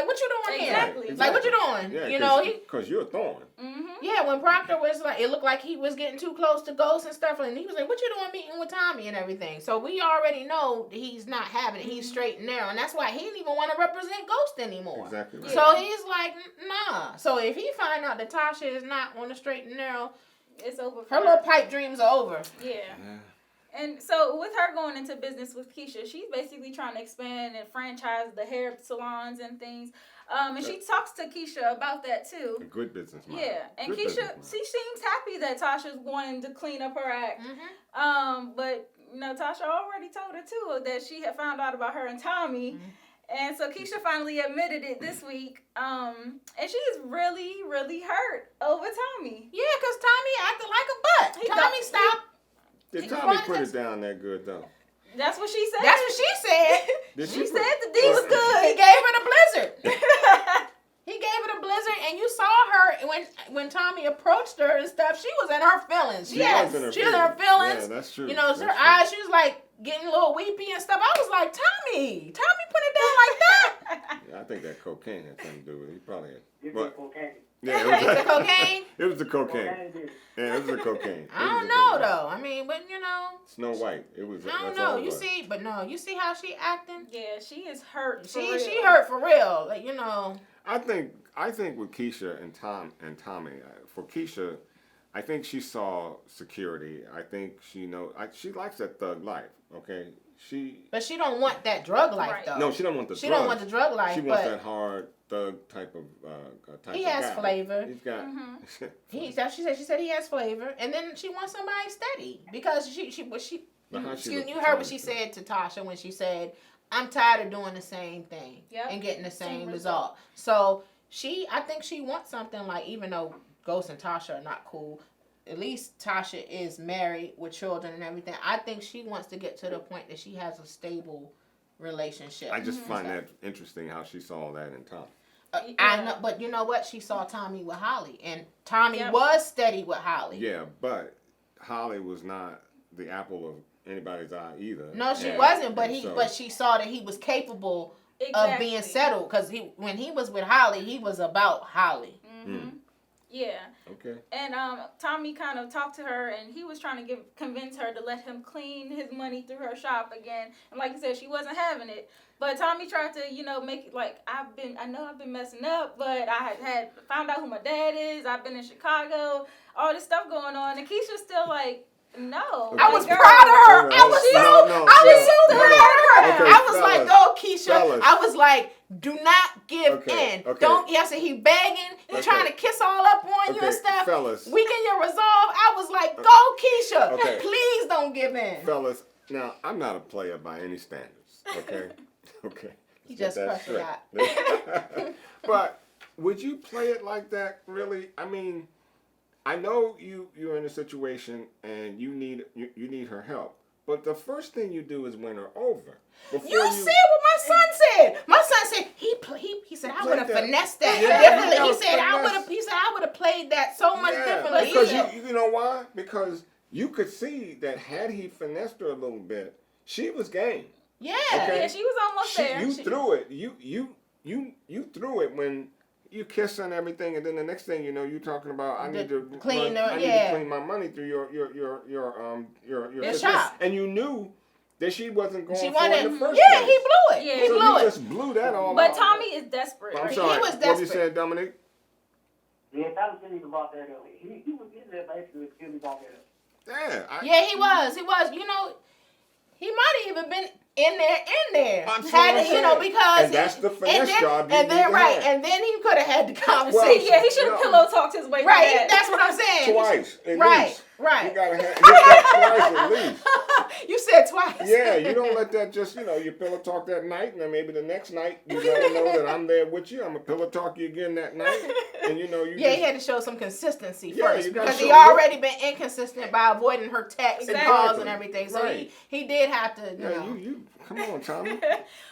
Speaker 2: what you doing here?
Speaker 1: Exactly.
Speaker 2: Like, what you doing?
Speaker 3: Yeah,
Speaker 2: you know,
Speaker 3: because you're a thorn.
Speaker 1: Mm-hmm.
Speaker 2: yeah, when Proctor was like, it looked like he was getting too close to Ghost and stuff, and he was like, what you doing meeting with Tommy and everything? So we already know he's not having it. He's straight and narrow, and that's why he didn't even want to represent Ghost anymore.
Speaker 3: Exactly right.
Speaker 2: So he's like, nah. So if he find out that Tasha is not on the straight and narrow,
Speaker 1: It's over for
Speaker 2: her little pipe dreams are over.
Speaker 1: Yeah. And so with her going into business with Keisha, she's basically trying to expand and franchise the hair salons and things. And she talks to Keisha about that too.
Speaker 3: A good business mind.
Speaker 1: Yeah. And
Speaker 3: Good
Speaker 1: Keisha,
Speaker 3: business mind.
Speaker 1: she seems happy that Tasha's wanting to clean up her act.
Speaker 2: Mm-hmm.
Speaker 1: But you know, Tasha already told her too that she had found out about her and Tommy.
Speaker 2: Mm-hmm.
Speaker 1: And so Keisha finally admitted it this week. And she's really, really hurt over Tommy.
Speaker 2: Yeah, because Tommy acted like a butt. Tommy stopped.
Speaker 3: Did Tommy put it down that good, though?
Speaker 1: That's what she said.
Speaker 2: That's what she said.
Speaker 3: Did
Speaker 1: She
Speaker 3: put-
Speaker 1: said the D was
Speaker 2: He
Speaker 1: good.
Speaker 2: gave her the blizzard. He gave her the blizzard, and you saw her when Tommy approached her and stuff. She was in her feelings.
Speaker 3: She was in her
Speaker 2: feelings.
Speaker 3: Yeah, that's true.
Speaker 2: You know,
Speaker 3: That's
Speaker 2: her
Speaker 3: true.
Speaker 2: eyes. She was like getting a little weepy and stuff. I was like, Tommy put it down like that.
Speaker 3: Yeah, I think that cocaine had something to do with it. He probably had.
Speaker 5: It's
Speaker 3: But,
Speaker 5: cocaine.
Speaker 3: yeah,
Speaker 2: It's the cocaine.
Speaker 3: It was the cocaine.
Speaker 5: Cocaine did it.
Speaker 3: Yeah, it was the cocaine.
Speaker 2: I don't know though. I mean, but you know,
Speaker 3: Snow White. It was.
Speaker 2: I don't
Speaker 3: that's
Speaker 2: know.
Speaker 3: all it
Speaker 2: You
Speaker 3: was.
Speaker 2: see, but no, you see how she acting.
Speaker 1: Yeah, she is hurt. For
Speaker 2: She
Speaker 1: real.
Speaker 2: hurt for real. Like, you know.
Speaker 3: I think with Keisha and Tommy, for Keisha, I think she saw security. I think she likes that thug life. Okay,
Speaker 2: But she don't want that drug life
Speaker 1: Right.
Speaker 2: though.
Speaker 3: no, she don't want the.
Speaker 2: She
Speaker 3: drugs.
Speaker 2: don't want the drug life.
Speaker 3: She wants
Speaker 2: but
Speaker 3: that hard thug type of type.
Speaker 2: He
Speaker 3: of
Speaker 2: has
Speaker 3: guy.
Speaker 2: flavor.
Speaker 3: He's got.
Speaker 2: She said he has flavor, and then she wants somebody steady because she
Speaker 3: But how she
Speaker 2: excuse
Speaker 3: look
Speaker 2: me, you heard what
Speaker 3: tired,
Speaker 2: she
Speaker 3: too.
Speaker 2: said to Tasha when she said, "I'm tired of doing the same thing
Speaker 1: Yep.
Speaker 2: and getting the same
Speaker 1: Same
Speaker 2: result." So I think she wants something like, even though Ghost and Tasha are not cool, at least Tasha is married with children and everything. I think she wants to get to the point that she has a stable relationship.
Speaker 3: I just find that interesting how she saw that in Tom.
Speaker 2: I know, but you know what? She saw Tommy with Holly, and Tommy
Speaker 1: Yep.
Speaker 2: was steady with Holly.
Speaker 3: Yeah, but Holly was not the apple of anybody's eye either.
Speaker 2: No, she
Speaker 3: And-
Speaker 2: wasn't. But
Speaker 3: and so-
Speaker 2: but she saw that he was capable of
Speaker 1: Exactly.
Speaker 2: being settled, because when he was with Holly, he was about Holly.
Speaker 1: Mm-hmm. Yeah.
Speaker 3: Okay.
Speaker 1: And Tommy kind of talked to her, and he was trying to convince her to let him clean his money through her shop again. And like you said, she wasn't having it. But Tommy tried to, make it like I know I've been messing up, but I had found out who my dad is. I've been in Chicago, all this stuff going on, and Keisha's still like, no.
Speaker 2: I was
Speaker 1: girl,
Speaker 2: proud of her.
Speaker 3: Okay,
Speaker 2: I was so proud of her.
Speaker 3: Okay,
Speaker 2: I was like,
Speaker 3: fellas,
Speaker 2: go, Keisha.
Speaker 3: fellas.
Speaker 2: I was like, do not give
Speaker 3: Okay,
Speaker 2: in.
Speaker 3: okay.
Speaker 2: Don't. Yes, he begging. He
Speaker 3: Okay.
Speaker 2: trying to kiss all up on you
Speaker 3: Okay,
Speaker 2: and stuff.
Speaker 3: fellas.
Speaker 2: Weaken your resolve. I was like, go, Keisha.
Speaker 3: Okay.
Speaker 2: Please don't give in.
Speaker 3: Fellas, now I'm not a player by any standards. Okay. Okay.
Speaker 2: He
Speaker 3: Let's
Speaker 2: just
Speaker 3: get
Speaker 2: crushed
Speaker 3: that straight. But would you play it like that? Really? I mean, I know you're in a situation and you need her help. But the first thing you do is win her over. Before
Speaker 2: You said what my son said. My son said he said I would have
Speaker 3: that.
Speaker 2: finessed that
Speaker 3: Yeah,
Speaker 2: differently.
Speaker 3: you
Speaker 2: He
Speaker 3: gotta
Speaker 2: said
Speaker 3: finesse.
Speaker 2: I would have played that so much differently. He
Speaker 3: Because
Speaker 2: said,
Speaker 3: you know why? Because you could see that had he finessed her a little bit, she was game.
Speaker 2: yeah.
Speaker 3: Okay.
Speaker 1: Yeah, she was almost there.
Speaker 3: You threw it. You threw it when you kissed her and everything, and then the next thing you know, you're talking about I need to
Speaker 2: clean
Speaker 3: my money through your
Speaker 2: Your shop.
Speaker 3: and you knew that she wasn't going
Speaker 2: She
Speaker 3: for
Speaker 2: wanted.
Speaker 3: it in the first
Speaker 2: Yeah,
Speaker 3: place.
Speaker 2: he blew it.
Speaker 1: Yeah.
Speaker 2: He
Speaker 3: So
Speaker 2: blew
Speaker 3: you
Speaker 2: it.
Speaker 3: just blew that all
Speaker 1: But
Speaker 3: out.
Speaker 1: Tommy is desperate.
Speaker 3: I'm
Speaker 1: right?
Speaker 3: sorry.
Speaker 2: He was
Speaker 3: What you
Speaker 2: desperate.
Speaker 3: said, Dominic?
Speaker 5: Yeah, Tyler said he was about there though. He was in there basically until he about there.
Speaker 3: Yeah.
Speaker 2: Yeah, he was. He was. He might have even been in there.
Speaker 3: I'm
Speaker 2: Had
Speaker 3: saying.
Speaker 2: to, because
Speaker 3: And that's the finesse job you
Speaker 2: And
Speaker 3: need
Speaker 2: then
Speaker 3: to
Speaker 2: right,
Speaker 3: have.
Speaker 2: and then he could have had the conversation.
Speaker 1: Yeah, he should have
Speaker 3: No.
Speaker 1: pillow talked his way
Speaker 2: Right,
Speaker 1: through that.
Speaker 2: that's what I'm saying.
Speaker 3: Twice, at
Speaker 2: Right,
Speaker 3: least.
Speaker 2: right.
Speaker 3: You gotta hit that twice at least.
Speaker 2: You said twice.
Speaker 3: Yeah, you don't let that just, you pillow talk that night, and then maybe the next night you let her know that I'm there with you. I'm gonna pillow talk you again that night, and you
Speaker 2: Yeah, he had to show some consistency
Speaker 3: Yeah,
Speaker 2: first
Speaker 3: you gotta
Speaker 2: because he
Speaker 3: show
Speaker 2: already been inconsistent by avoiding her texts and
Speaker 1: Exactly.
Speaker 2: calls and everything. So
Speaker 3: Right.
Speaker 2: he did have to,
Speaker 3: Yeah, you come on, Tommy.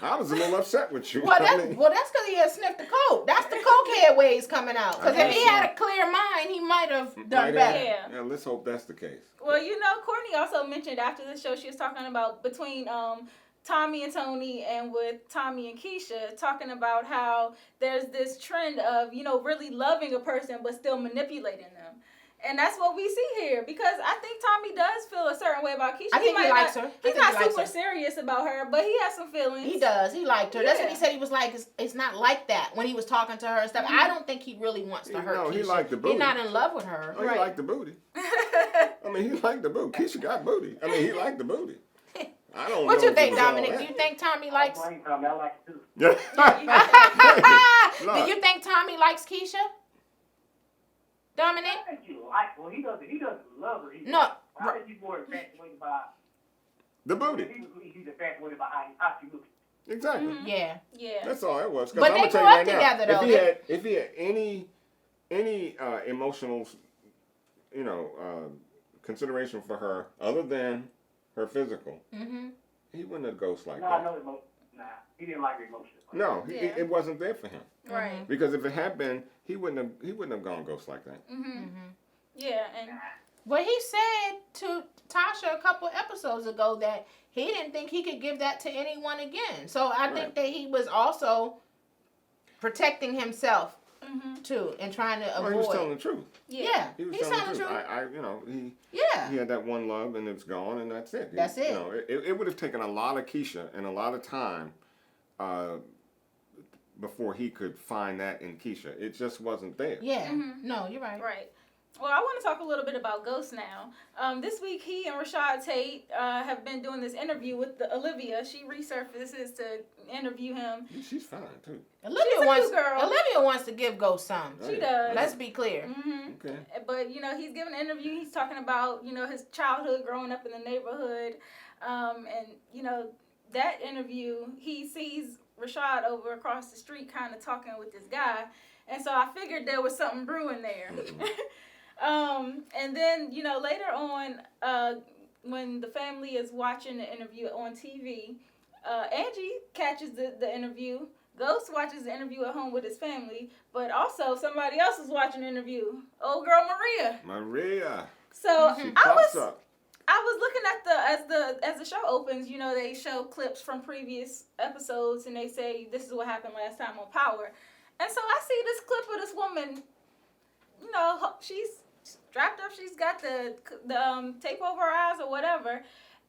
Speaker 3: I was a little upset with you.
Speaker 2: Well,
Speaker 3: I
Speaker 2: that's
Speaker 3: mean,
Speaker 2: because he had sniffed the coke. That's the cokehead ways coming out. Because
Speaker 3: I
Speaker 2: if he
Speaker 3: guess
Speaker 2: had
Speaker 3: so.
Speaker 2: a clear mind, he might have
Speaker 3: might
Speaker 2: done
Speaker 3: have.
Speaker 2: better.
Speaker 1: Yeah.
Speaker 3: Let's hope that's the case.
Speaker 1: Well, Courtney also mentioned after the show she was talking about between Tommy and Tony and with Tommy and Keisha, talking about how there's this trend of, really loving a person but still manipulating them. And that's what we see here, because I think Tommy does feel a certain way about Keisha.
Speaker 2: I think he likes her.
Speaker 1: He's not super
Speaker 2: her.
Speaker 1: serious about her, but he has some feelings.
Speaker 2: He does. He liked her. That's what
Speaker 1: Yeah.
Speaker 2: he said. He was like, it's not like that when he was talking to her and stuff. I don't think he really wants to hurt
Speaker 3: No,
Speaker 2: Keisha.
Speaker 3: he liked the booty.
Speaker 2: He's not in love with her.
Speaker 3: Oh, he liked the booty. I mean, he liked the booty. Keisha got booty. I mean, he liked the booty. I don't
Speaker 2: What
Speaker 3: know
Speaker 2: you
Speaker 3: if
Speaker 2: think,
Speaker 3: it was all
Speaker 2: Dominic?
Speaker 3: that.
Speaker 2: Do you think Tommy likes?
Speaker 5: I like it too.
Speaker 3: Yeah.
Speaker 2: Do you think Tommy likes Keisha? Dominic?
Speaker 5: Thank you. Well, he doesn't love her.
Speaker 2: No.
Speaker 5: I think he's more infatuated by.
Speaker 3: The booty.
Speaker 5: He's infatuated by how she looks.
Speaker 3: Exactly.
Speaker 1: Mhm.
Speaker 2: Yeah.
Speaker 1: Yeah.
Speaker 3: That's all it was. 'Cause
Speaker 2: But
Speaker 3: I'm
Speaker 2: they
Speaker 3: gonna tell
Speaker 2: grew
Speaker 3: you
Speaker 2: up
Speaker 3: right now,
Speaker 2: together, though.
Speaker 3: if he had any emotional, consideration for her other than her physical, he wouldn't have ghost like that.
Speaker 5: He didn't like her emotions.
Speaker 3: No,
Speaker 1: Yeah.
Speaker 3: it wasn't there for him.
Speaker 1: Right.
Speaker 3: Because if it had been, he wouldn't have gone ghost like that.
Speaker 1: Yeah, and
Speaker 2: Well, he said to Tasha a couple episodes ago that he didn't think he could give that to anyone again. So I think
Speaker 3: Right.
Speaker 2: that he was also protecting himself too and trying to
Speaker 3: Well,
Speaker 2: avoid.
Speaker 3: he was telling the truth.
Speaker 2: Yeah,
Speaker 3: He was
Speaker 2: he's
Speaker 3: telling the
Speaker 2: telling
Speaker 3: truth.
Speaker 2: the truth.
Speaker 3: He
Speaker 2: Yeah.
Speaker 3: had that one love and it's gone and that's it.
Speaker 2: That's it.
Speaker 3: It would have taken a lot of Keisha and a lot of time before he could find that in Keisha. It just wasn't there.
Speaker 2: Yeah. No, you're right.
Speaker 1: right. Well, I want to talk a little bit about Ghost now. This week, he and Rashad Tate have been doing this interview with Olivia. She resurfaces to interview him.
Speaker 3: She's fine too.
Speaker 2: Olivia
Speaker 1: a
Speaker 2: wants
Speaker 1: cute girl.
Speaker 2: Olivia wants to give Ghost some.
Speaker 1: She does.
Speaker 2: Let's be clear.
Speaker 3: Okay.
Speaker 1: But, he's giving an interview. He's talking about, his childhood growing up in the neighborhood. That interview, he sees Rashad over across the street kind of talking with this guy. And so I figured there was something brewing there. And then, later on, when the family is watching the interview on TV, Angie catches the interview. Ghost watches the interview at home with his family, but also somebody else is watching the interview. Old girl Maria. So
Speaker 3: She
Speaker 1: I
Speaker 3: pops
Speaker 1: was
Speaker 3: up.
Speaker 1: looking at as the show opens, they show clips from previous episodes and they say this is what happened last time on Power. And so I see this clip of this woman you know, she's strapped up. She's got the tape over her eyes or whatever. And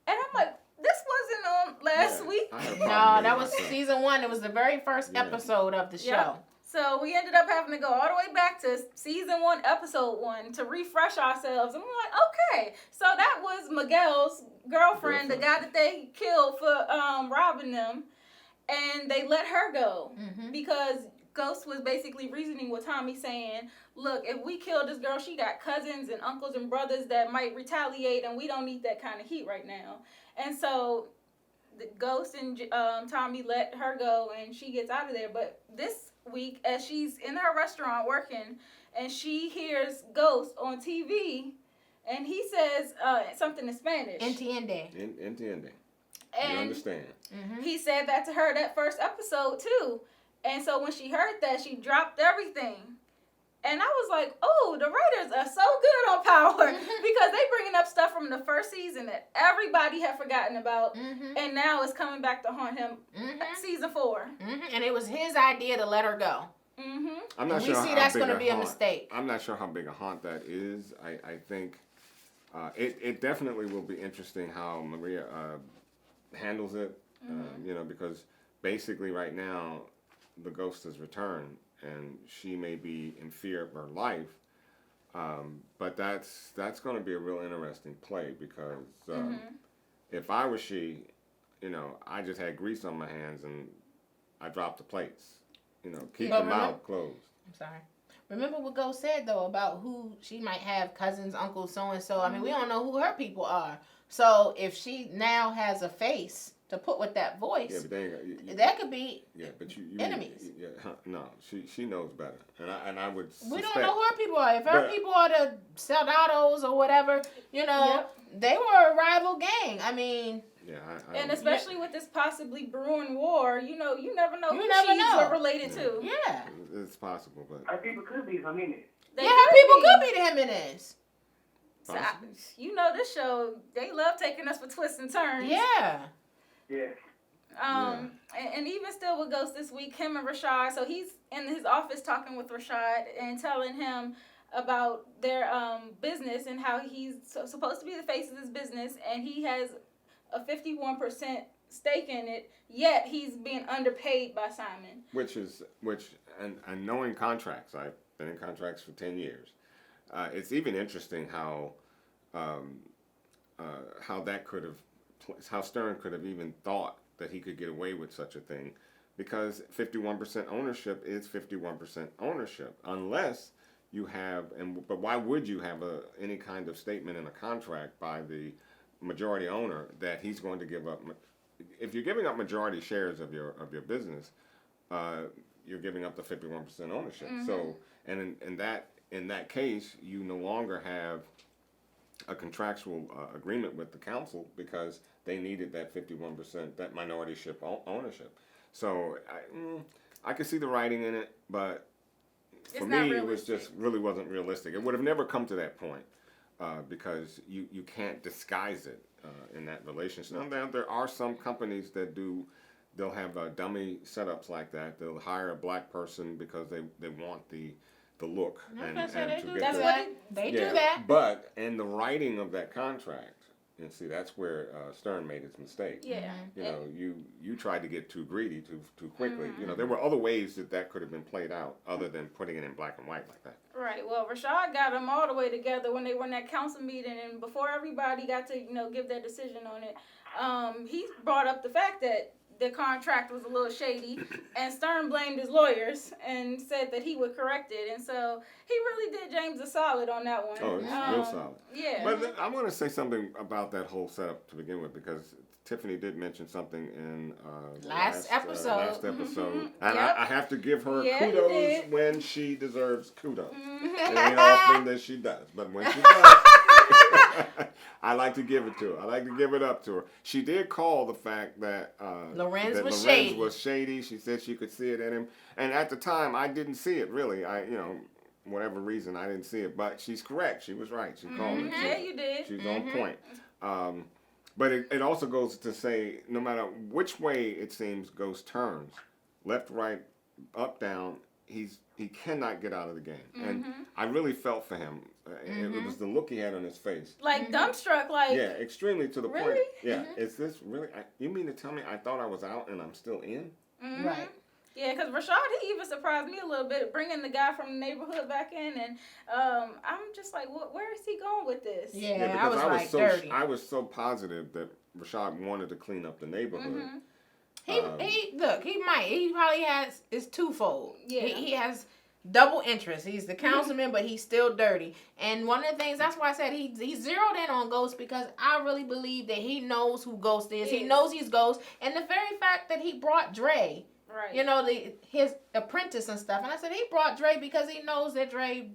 Speaker 1: I'm like, this wasn't on last week.
Speaker 2: No, that was season 1. It was the very first episode of the show.
Speaker 1: Yep. So we ended up having to go all the way back to season 1, episode 1 to refresh ourselves. And we're like, okay. So that was Miguel's girlfriend, the guy that they killed for robbing them. And they let her go because Ghost was basically reasoning with Tommy, saying, look, if we kill this girl, she got cousins and uncles and brothers that might retaliate, and we don't need that kind of heat right now. And so the Ghost and Tommy let her go, and she gets out of there. But this week, as she's in her restaurant working, and she hears Ghost on TV, and he says something in Spanish.
Speaker 2: Entiende.
Speaker 3: Entiende.
Speaker 1: And
Speaker 3: you understand.
Speaker 1: He said that to her that first episode, too. And so when she heard that, she dropped everything. And I was like, oh, the writers are so good on Power because they bringing up stuff from the first season that everybody had forgotten about. And now it's coming back to haunt him season 4.
Speaker 2: And it was his idea to let her go.
Speaker 3: I'm not sure
Speaker 2: we see that's going to be a mistake.
Speaker 3: I'm not sure how big a haunt that is. I think it definitely will be interesting how Maria handles it, you know, because basically right now the Ghost has returned and she may be in fear of her life, but that's going to be a real interesting play because if I were she, you know, I just had grease on my hands and I dropped the plates, you know, keep the mouth closed.
Speaker 2: I'm sorry. Remember what Ghost said though about who she might have, cousins, uncles, so and so. I mean, we don't know who her people are. So if she now has a face to put with that voice, that could be enemies.
Speaker 3: No, she knows better, and I would.
Speaker 2: We don't know who her people are. If her people are the Soldados or whatever, you know, they were a rival gang. I mean.
Speaker 3: Yeah,
Speaker 1: and especially with this possibly brewing war, you know, you never know who she's were related to.
Speaker 2: Yeah,
Speaker 3: it's possible, but
Speaker 5: her people could be Jimenez.
Speaker 2: Her people could be the Jimenez.
Speaker 1: So you know, this show, they love taking us for twists and turns.
Speaker 2: Yeah.
Speaker 1: And even still with Ghost this week, him and Rashad, so he's in his office talking with Rashad and telling him about their business and how he's supposed to be the face of this business, and he has a 51% stake in it, yet he's being underpaid by Simon.
Speaker 3: And knowing contracts, I've been in contracts for 10 years. It's even interesting how Stern could have even thought that he could get away with such a thing, because 51% ownership is 51% ownership, unless you have. But why would you have any kind of statement in a contract by the majority owner that he's going to give up? If you're giving up majority shares of your business, you're giving up the 51% ownership. So, and in that case, you no longer have a contractual agreement with the council because they needed that 51%, that minority ship ownership. So I could see the writing in it, but for me, it was just really wasn't realistic. It would have never come to that point because you can't disguise it in that relationship. Now, there are some companies that do. They'll have dummy setups like that. They'll hire a black person because they want the look.
Speaker 2: They do that.
Speaker 3: But in the writing of that contract, and see, that's where Stern made his mistake.
Speaker 1: Yeah.
Speaker 3: You know, you tried to get too greedy too quickly. You know, there were other ways that could have been played out other than putting it in black and white like that.
Speaker 1: Right. Well, Rashad got them all the way together when they were in that council meeting, and before everybody got to, you know, give their decision on it, he brought up the fact that the contract was a little shady, and Stern blamed his lawyers and said that he would correct it, and so he really did James a solid on that one.
Speaker 3: Oh, it's real solid.
Speaker 1: Yeah.
Speaker 3: But I want to say something about that whole setup to begin with, because Tiffany did mention something in
Speaker 2: last episode.
Speaker 3: And
Speaker 1: Yep.
Speaker 3: I have to give her
Speaker 1: Yeah,
Speaker 3: kudos when she deserves kudos. It ain't often that she does, but when she does, I like to give it to her. I like to give it up to her. She did call the fact that
Speaker 2: Lorenz was
Speaker 3: shady. She said she could see it in him, and at the time I didn't see it really. Whatever reason, I didn't see it, but she's correct. She was right. She called it.
Speaker 1: Yeah, you did.
Speaker 3: She's on point. But it also goes to say, no matter which way it seems Ghost turns, left, right, up, down, he cannot get out of the game, and I really felt for him. It was the look he had on his face,
Speaker 1: like dumbstruck, like
Speaker 3: yeah, extremely to the point.
Speaker 1: Really?
Speaker 3: Yeah, is this really? You mean to tell me I thought I was out and I'm still in?
Speaker 2: Right.
Speaker 1: Yeah, because Rashad, he even surprised me a little bit, bringing the guy from the neighborhood back in, and I'm just like, where is he going with this?
Speaker 2: Yeah,
Speaker 3: because
Speaker 2: I was like
Speaker 3: so
Speaker 2: dirty.
Speaker 3: I was so positive that Rashad wanted to clean up the neighborhood.
Speaker 2: He probably has, it's twofold.
Speaker 1: Yeah.
Speaker 2: He has double interest. He's the councilman, but he's still dirty. And one of the things, that's why I said he zeroed in on Ghost, because I really believe that he knows who Ghost is. He knows he's Ghost. And the very fact that he brought Dre,
Speaker 1: Right.
Speaker 2: you know, his apprentice and stuff. And I said he brought Dre because he knows that Dre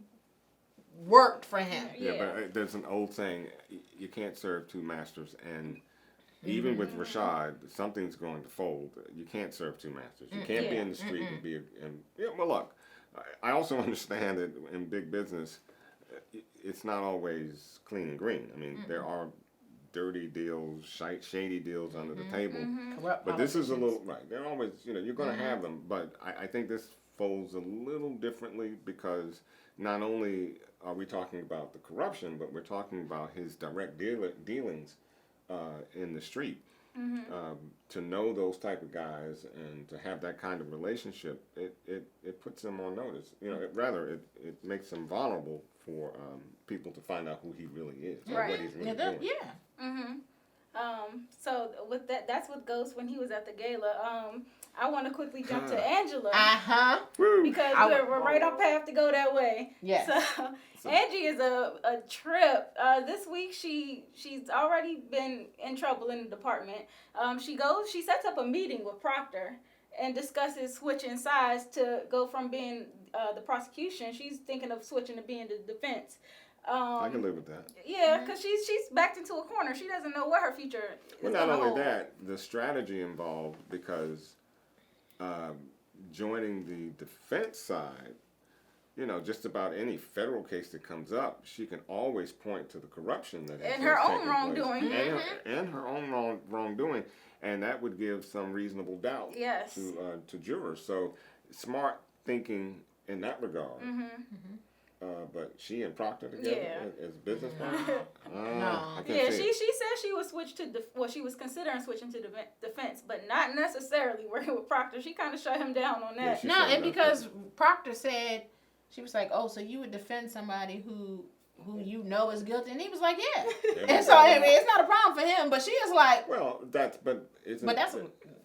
Speaker 2: worked for him.
Speaker 3: Yeah, but there's an old saying, you can't serve two masters, and even with Rashad, something's going to fold. You can't serve two masters. You can't be in the street and be. Well, look, I also understand that in big business, it's not always clean and green. I mean, there are dirty deals, shady deals under the table. But this is a little right. They're always, you're going to have them. But I think this folds a little differently, because not only are we talking about the corruption, but we're talking about his direct dealings in the street. To know those type of guys and to have that kind of relationship, it puts them on notice. It makes them vulnerable for people to find out who he really is, or what he's really doing.
Speaker 1: So with that's with Ghost when he was at the gala. I want to quickly jump to Angela. Because we're right on path to go that way.
Speaker 2: Yes.
Speaker 1: So Angie is a trip. This week she's already been in trouble in the department. She sets up a meeting with Proctor and discusses switching sides to go from being the prosecution. She's thinking of switching to being the defense.
Speaker 3: I can live with that.
Speaker 1: Yeah, because she's backed into a corner. She doesn't know what her future is.
Speaker 3: Well, not only that, the strategy involved, because joining the defense side, just about any federal case that comes up, she can always point to the corruption that has
Speaker 1: and her own
Speaker 3: taken
Speaker 1: wrongdoing.
Speaker 3: place. And her own wrongdoing, and that would give some reasonable doubt to jurors. So smart thinking in that regard. But she and Proctor together as business partners? I can't see
Speaker 1: she said she would switch to she was considering switching to defense, but not necessarily working with Proctor. She kind of shut him down on that.
Speaker 2: And because Proctor said, she was like, "Oh, so you would defend somebody who you know is guilty?" And he was like, "Yeah." And so it's not a problem for him, but she is like,
Speaker 3: well, that's a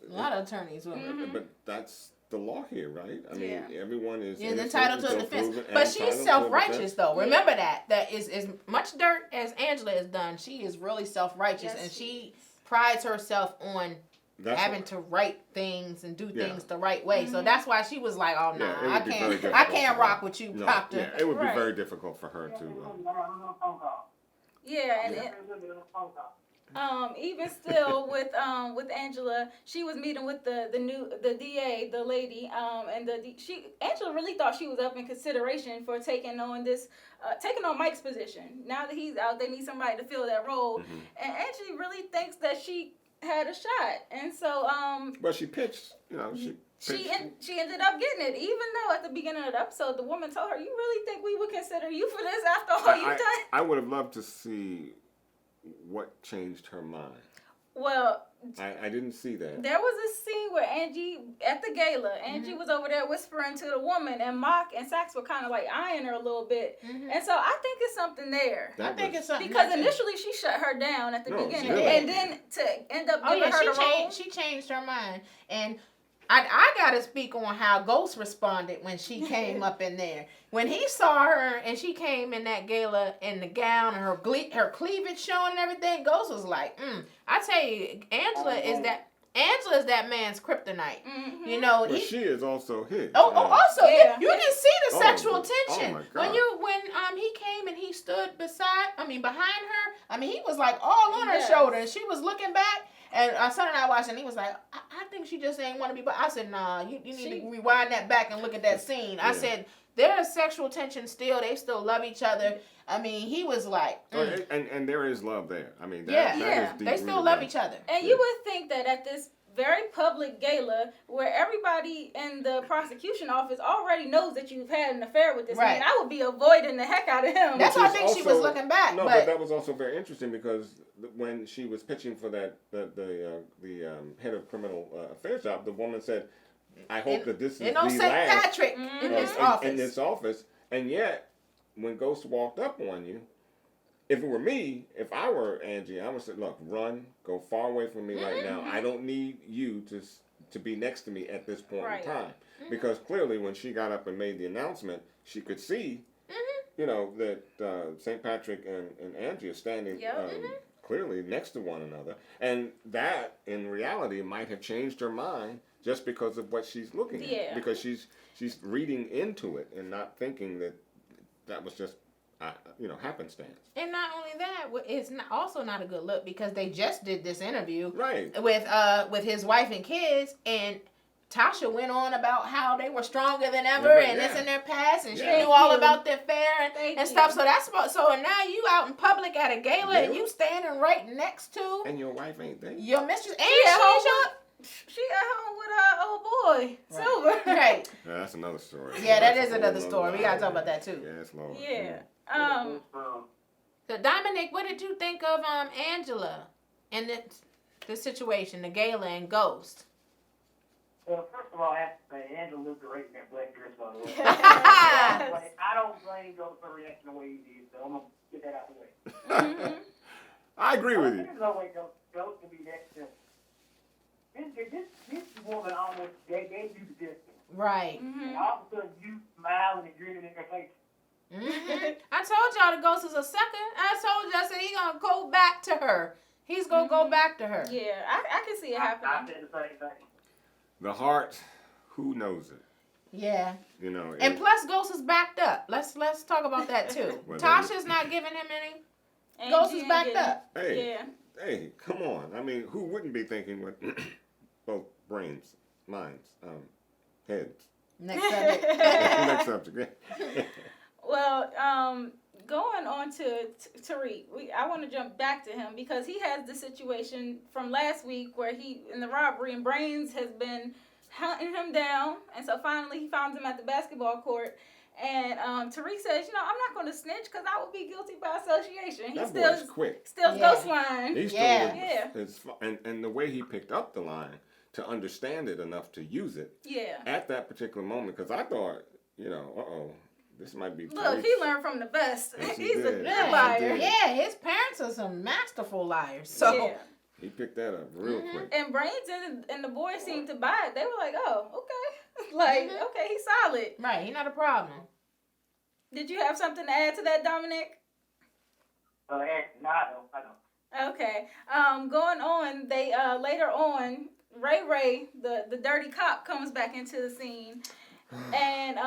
Speaker 2: lot of attorneys.
Speaker 3: But that's the law here, right? I mean, everyone is
Speaker 2: entitled to a defense. But she's self-righteous, though. Remember that is as much dirt as Angela has done. She is really self-righteous, and she prides herself on having to write things and do things the right way. So that's why she was like, "Oh no, I can't rock with you, Proctor."
Speaker 3: Yeah, it would be very difficult for her to.
Speaker 1: Even still with Angela, she was meeting with the DA, the lady, and Angela really thought she was up in consideration for taking on Mike's position. Now that he's out, they need somebody to fill that role, and Angela really thinks that she had a shot, and so
Speaker 3: But she pitched,
Speaker 1: She ended up getting it, even though at the beginning of the episode the woman told her, "You really think we would consider you for this after all you've done?"
Speaker 3: I would have loved to see what changed her mind.
Speaker 1: Well,
Speaker 3: I didn't see that.
Speaker 1: There was a scene where Angie, at the gala, Angie was over there whispering to the woman, and Mock and Sax were kind of like eyeing her a little bit. And so I think it's something there.
Speaker 2: It's something
Speaker 1: because initially she shut her down at the beginning, and then to end up giving her the role.
Speaker 2: She changed her mind, and I gotta speak on how Ghost responded when she came up in there. When he saw her and she came in that gala in the gown and her cleavage showing and everything, Ghost was like, I tell you, Angela is that man's kryptonite.
Speaker 3: But she is also his.
Speaker 2: Also,
Speaker 1: yeah.
Speaker 2: you can see the sexual tension.
Speaker 3: Oh my God.
Speaker 2: When he came and he stood behind her, he was like all on her shoulder, and she was looking back. And our son and I watched, and he was like, I think she just ain't want to be. But I said, nah, you need to rewind that back and look at that scene. I said, there is sexual tension still. They still love each other. He was like,
Speaker 3: and there is love there. That is deep
Speaker 2: they still love each other.
Speaker 1: And you would think that at this very public gala where everybody in the prosecution office already knows that you've had an affair with this man. I would be avoiding the heck out of him.
Speaker 2: That's why I think she was looking back.
Speaker 3: No, but that was also very interesting because when she was pitching for the head of criminal affairs job, the woman said, "I hope that this is the last."
Speaker 2: St. Patrick in this office.
Speaker 3: In this office, and yet when Ghost walked up on you. If it were me, if I were Angie, I would say, look, run, go far away from me right now. I don't need you to be next to me at this point in time. Because clearly when she got up and made the announcement, she could see, that St. Patrick and Angie are standing clearly next to one another. And that, in reality, might have changed her mind just because of what she's looking at. Because she's reading into it and not thinking that was just happenstance.
Speaker 2: And not only that, it's also not a good look because they just did this interview with his wife and kids, and Tasha went on about how they were stronger than ever and this in their past, and she knew all about their affair and stuff. So now you out in public at a gala and you standing right next to,
Speaker 3: and your wife ain't there.
Speaker 2: Your mistress
Speaker 1: She at home with her old boy, Silver.
Speaker 2: Right.
Speaker 3: Yeah, that's another story.
Speaker 2: Yeah, that is another story. We gotta talk about that too.
Speaker 3: Yeah, it's low.
Speaker 1: Yeah.
Speaker 2: So Dominic, what did you think of Angela and the situation, the gala and Ghost?
Speaker 5: Well, first of all, I have to say, Angela looked great in that black dress, by the way. I don't blame Ghost for reacting the way he did, so I'm going to get that out of the way.
Speaker 3: I agree with you.
Speaker 5: There's no way Ghost can be that simple. This woman almost gave you the distance.
Speaker 2: Right.
Speaker 5: And all of a sudden, you smiling and grinning in her face.
Speaker 2: I told y'all the Ghost is a sucker. I said he's gonna go back to her. He's gonna go back to her.
Speaker 1: Yeah, I can see it happening.
Speaker 5: I said the same thing.
Speaker 3: The heart, who knows it?
Speaker 2: Yeah.
Speaker 3: And
Speaker 2: plus Ghost is backed up. Let's talk about that too. Tasha's not giving him any. Ghost is backed up.
Speaker 3: Hey, come on. I mean, who wouldn't be thinking with both brains, minds, heads?
Speaker 2: Next subject.
Speaker 3: Next subject.
Speaker 1: Well, going on to Tariq, I want to jump back to him because he has the situation from last week where he, in the robbery, and Brains has been hunting him down, and so finally he found him at the basketball court. And Tariq says, I'm not going to snitch because I would be guilty by association.
Speaker 3: That boy's quick.
Speaker 1: Still ghost line.
Speaker 3: He still and the way he picked up the line to understand it enough to use it. Yeah. At that particular moment, because I thought, this might be.
Speaker 1: Look, he learned from the best.
Speaker 3: Yes,
Speaker 1: He's a good liar.
Speaker 2: Yeah, his parents are some masterful liars. So
Speaker 3: he picked that up real quick.
Speaker 1: And Brains and the boys seemed to buy it. They were like, "Oh, okay, okay, he's solid."
Speaker 2: Right, he's not a problem.
Speaker 1: Did you have something to add to that, Dominic?
Speaker 5: No, I don't.
Speaker 1: Okay. Going on, they later on, Ray, the dirty cop, comes back into the scene. And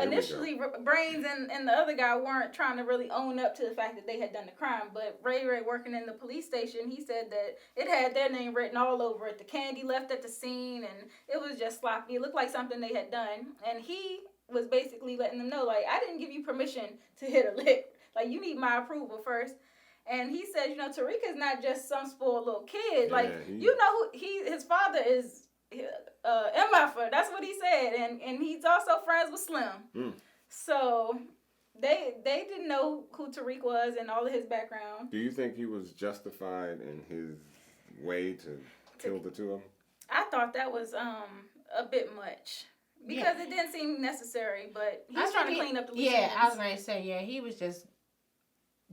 Speaker 1: initially, Brains and the other guy weren't trying to really own up to the fact that they had done the crime. But Ray, working in the police station, he said that it had their name written all over it. The candy left at the scene, and it was just sloppy. It looked like something they had done. And he was basically letting them know, like, I didn't give you permission to hit a lick. Like, you need my approval first. And he said, Tariq is not just some spoiled little kid. Like, his father is MFer, that's what he said, and he's also friends with Slim. So they didn't know who Tariq was and all of his background.
Speaker 3: Do you think he was justified in his way to kill the two of them?
Speaker 1: I thought that was a bit much because it didn't seem necessary, but he's trying to clean up the loose ends.
Speaker 2: Yeah, I was going to say, he was just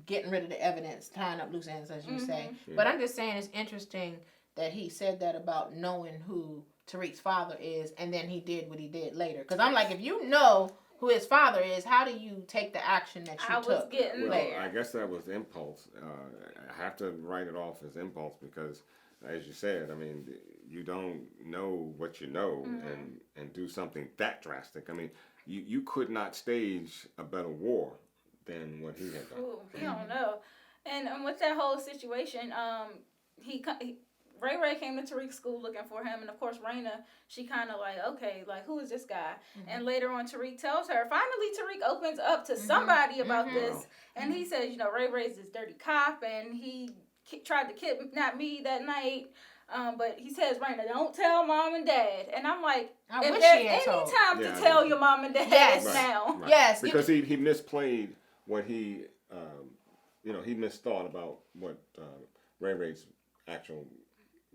Speaker 2: getting rid of the evidence, tying up loose ends, as you say. Yeah. But I'm just saying it's interesting that he said that about knowing who Tariq's father is, and then he did what he did later. Because I'm like, if you know who his father is, how do you take the action that you took?
Speaker 1: I was getting there.
Speaker 3: I guess that was impulse. I have to write it off as impulse because, as you said, I mean, you don't know what you know and do something that drastic. I mean, you could not stage a better war than what he had done.
Speaker 1: Ooh, you don't know. And with that whole situation, Ray came to Tariq's school looking for him, and of course Raina, she kind of like, okay, like, who is this guy? And later on, Tariq tells her. Finally, Tariq opens up to somebody about this, and he says, Ray's this dirty cop, and he tried to kidnap me that night. But he says, Raina, don't tell mom and dad. And I'm like,
Speaker 2: I
Speaker 1: if
Speaker 2: wish
Speaker 1: there's
Speaker 2: she had
Speaker 1: any
Speaker 2: told.
Speaker 1: time
Speaker 3: Yeah,
Speaker 1: to
Speaker 3: I
Speaker 1: tell
Speaker 3: do.
Speaker 1: your mom and dad,
Speaker 2: Yes.
Speaker 1: it's now.
Speaker 3: Right.
Speaker 2: Yes,
Speaker 3: Because he misplayed what he, he misthought about what Ray Ray's actual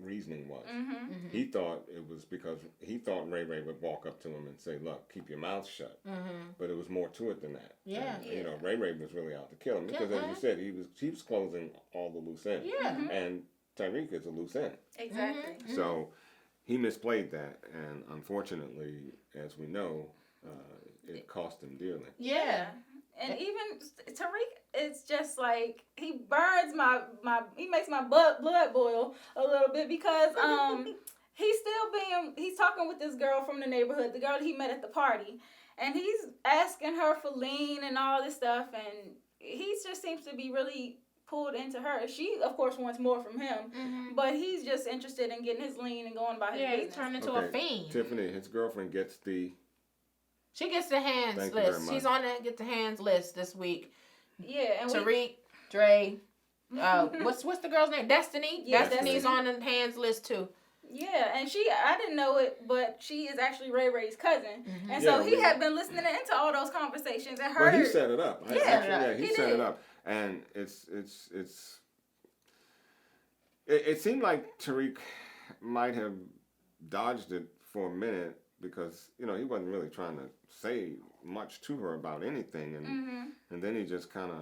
Speaker 3: reasoning was.
Speaker 1: Mm-hmm.
Speaker 3: He thought it was because he thought Ray Ray would walk up to him and say, "Look, keep your mouth shut."
Speaker 2: Mm-hmm.
Speaker 3: But it was more to it than that.
Speaker 2: Yeah.
Speaker 3: And, Ray Ray was really out to kill him because, as you said, he was closing all the loose ends.
Speaker 2: Yeah.
Speaker 1: Mm-hmm.
Speaker 3: And Tariq is a loose end.
Speaker 1: Exactly.
Speaker 2: Mm-hmm.
Speaker 3: So he misplayed that, and unfortunately, as we know, it cost him dearly.
Speaker 1: Yeah. And even Tariq, it's just like he burns he makes my blood boil a little bit because he's talking with this girl from the neighborhood, the girl that he met at the party, and he's asking her for lean and all this stuff, and he just seems to be really pulled into her. She, of course, wants more from him, but he's just interested in getting his lean and going by his
Speaker 2: Yeah, he
Speaker 1: business.
Speaker 2: turned into a fiend.
Speaker 3: Tiffany, his girlfriend gets the...
Speaker 2: She gets the hands
Speaker 3: Thank you very
Speaker 2: list.
Speaker 3: much.
Speaker 2: She's on the get the hands list this week.
Speaker 1: Yeah, and
Speaker 2: Tariq, Dre, what's the girl's name? Destiny.
Speaker 1: Yeah,
Speaker 2: Destiny's
Speaker 1: Destiny.
Speaker 2: on the hands list too.
Speaker 1: yeah, and I didn't know it, but she is actually Ray Ray's cousin, and
Speaker 3: Yeah,
Speaker 1: so he had been listening into all those conversations and heard.
Speaker 3: Well, he set it up.
Speaker 1: Yeah,
Speaker 3: he
Speaker 1: he
Speaker 3: set
Speaker 1: did.
Speaker 3: it up. And it seemed like Tariq might have dodged it for a minute because, he wasn't really trying to say much to her about anything. And then he just kind of,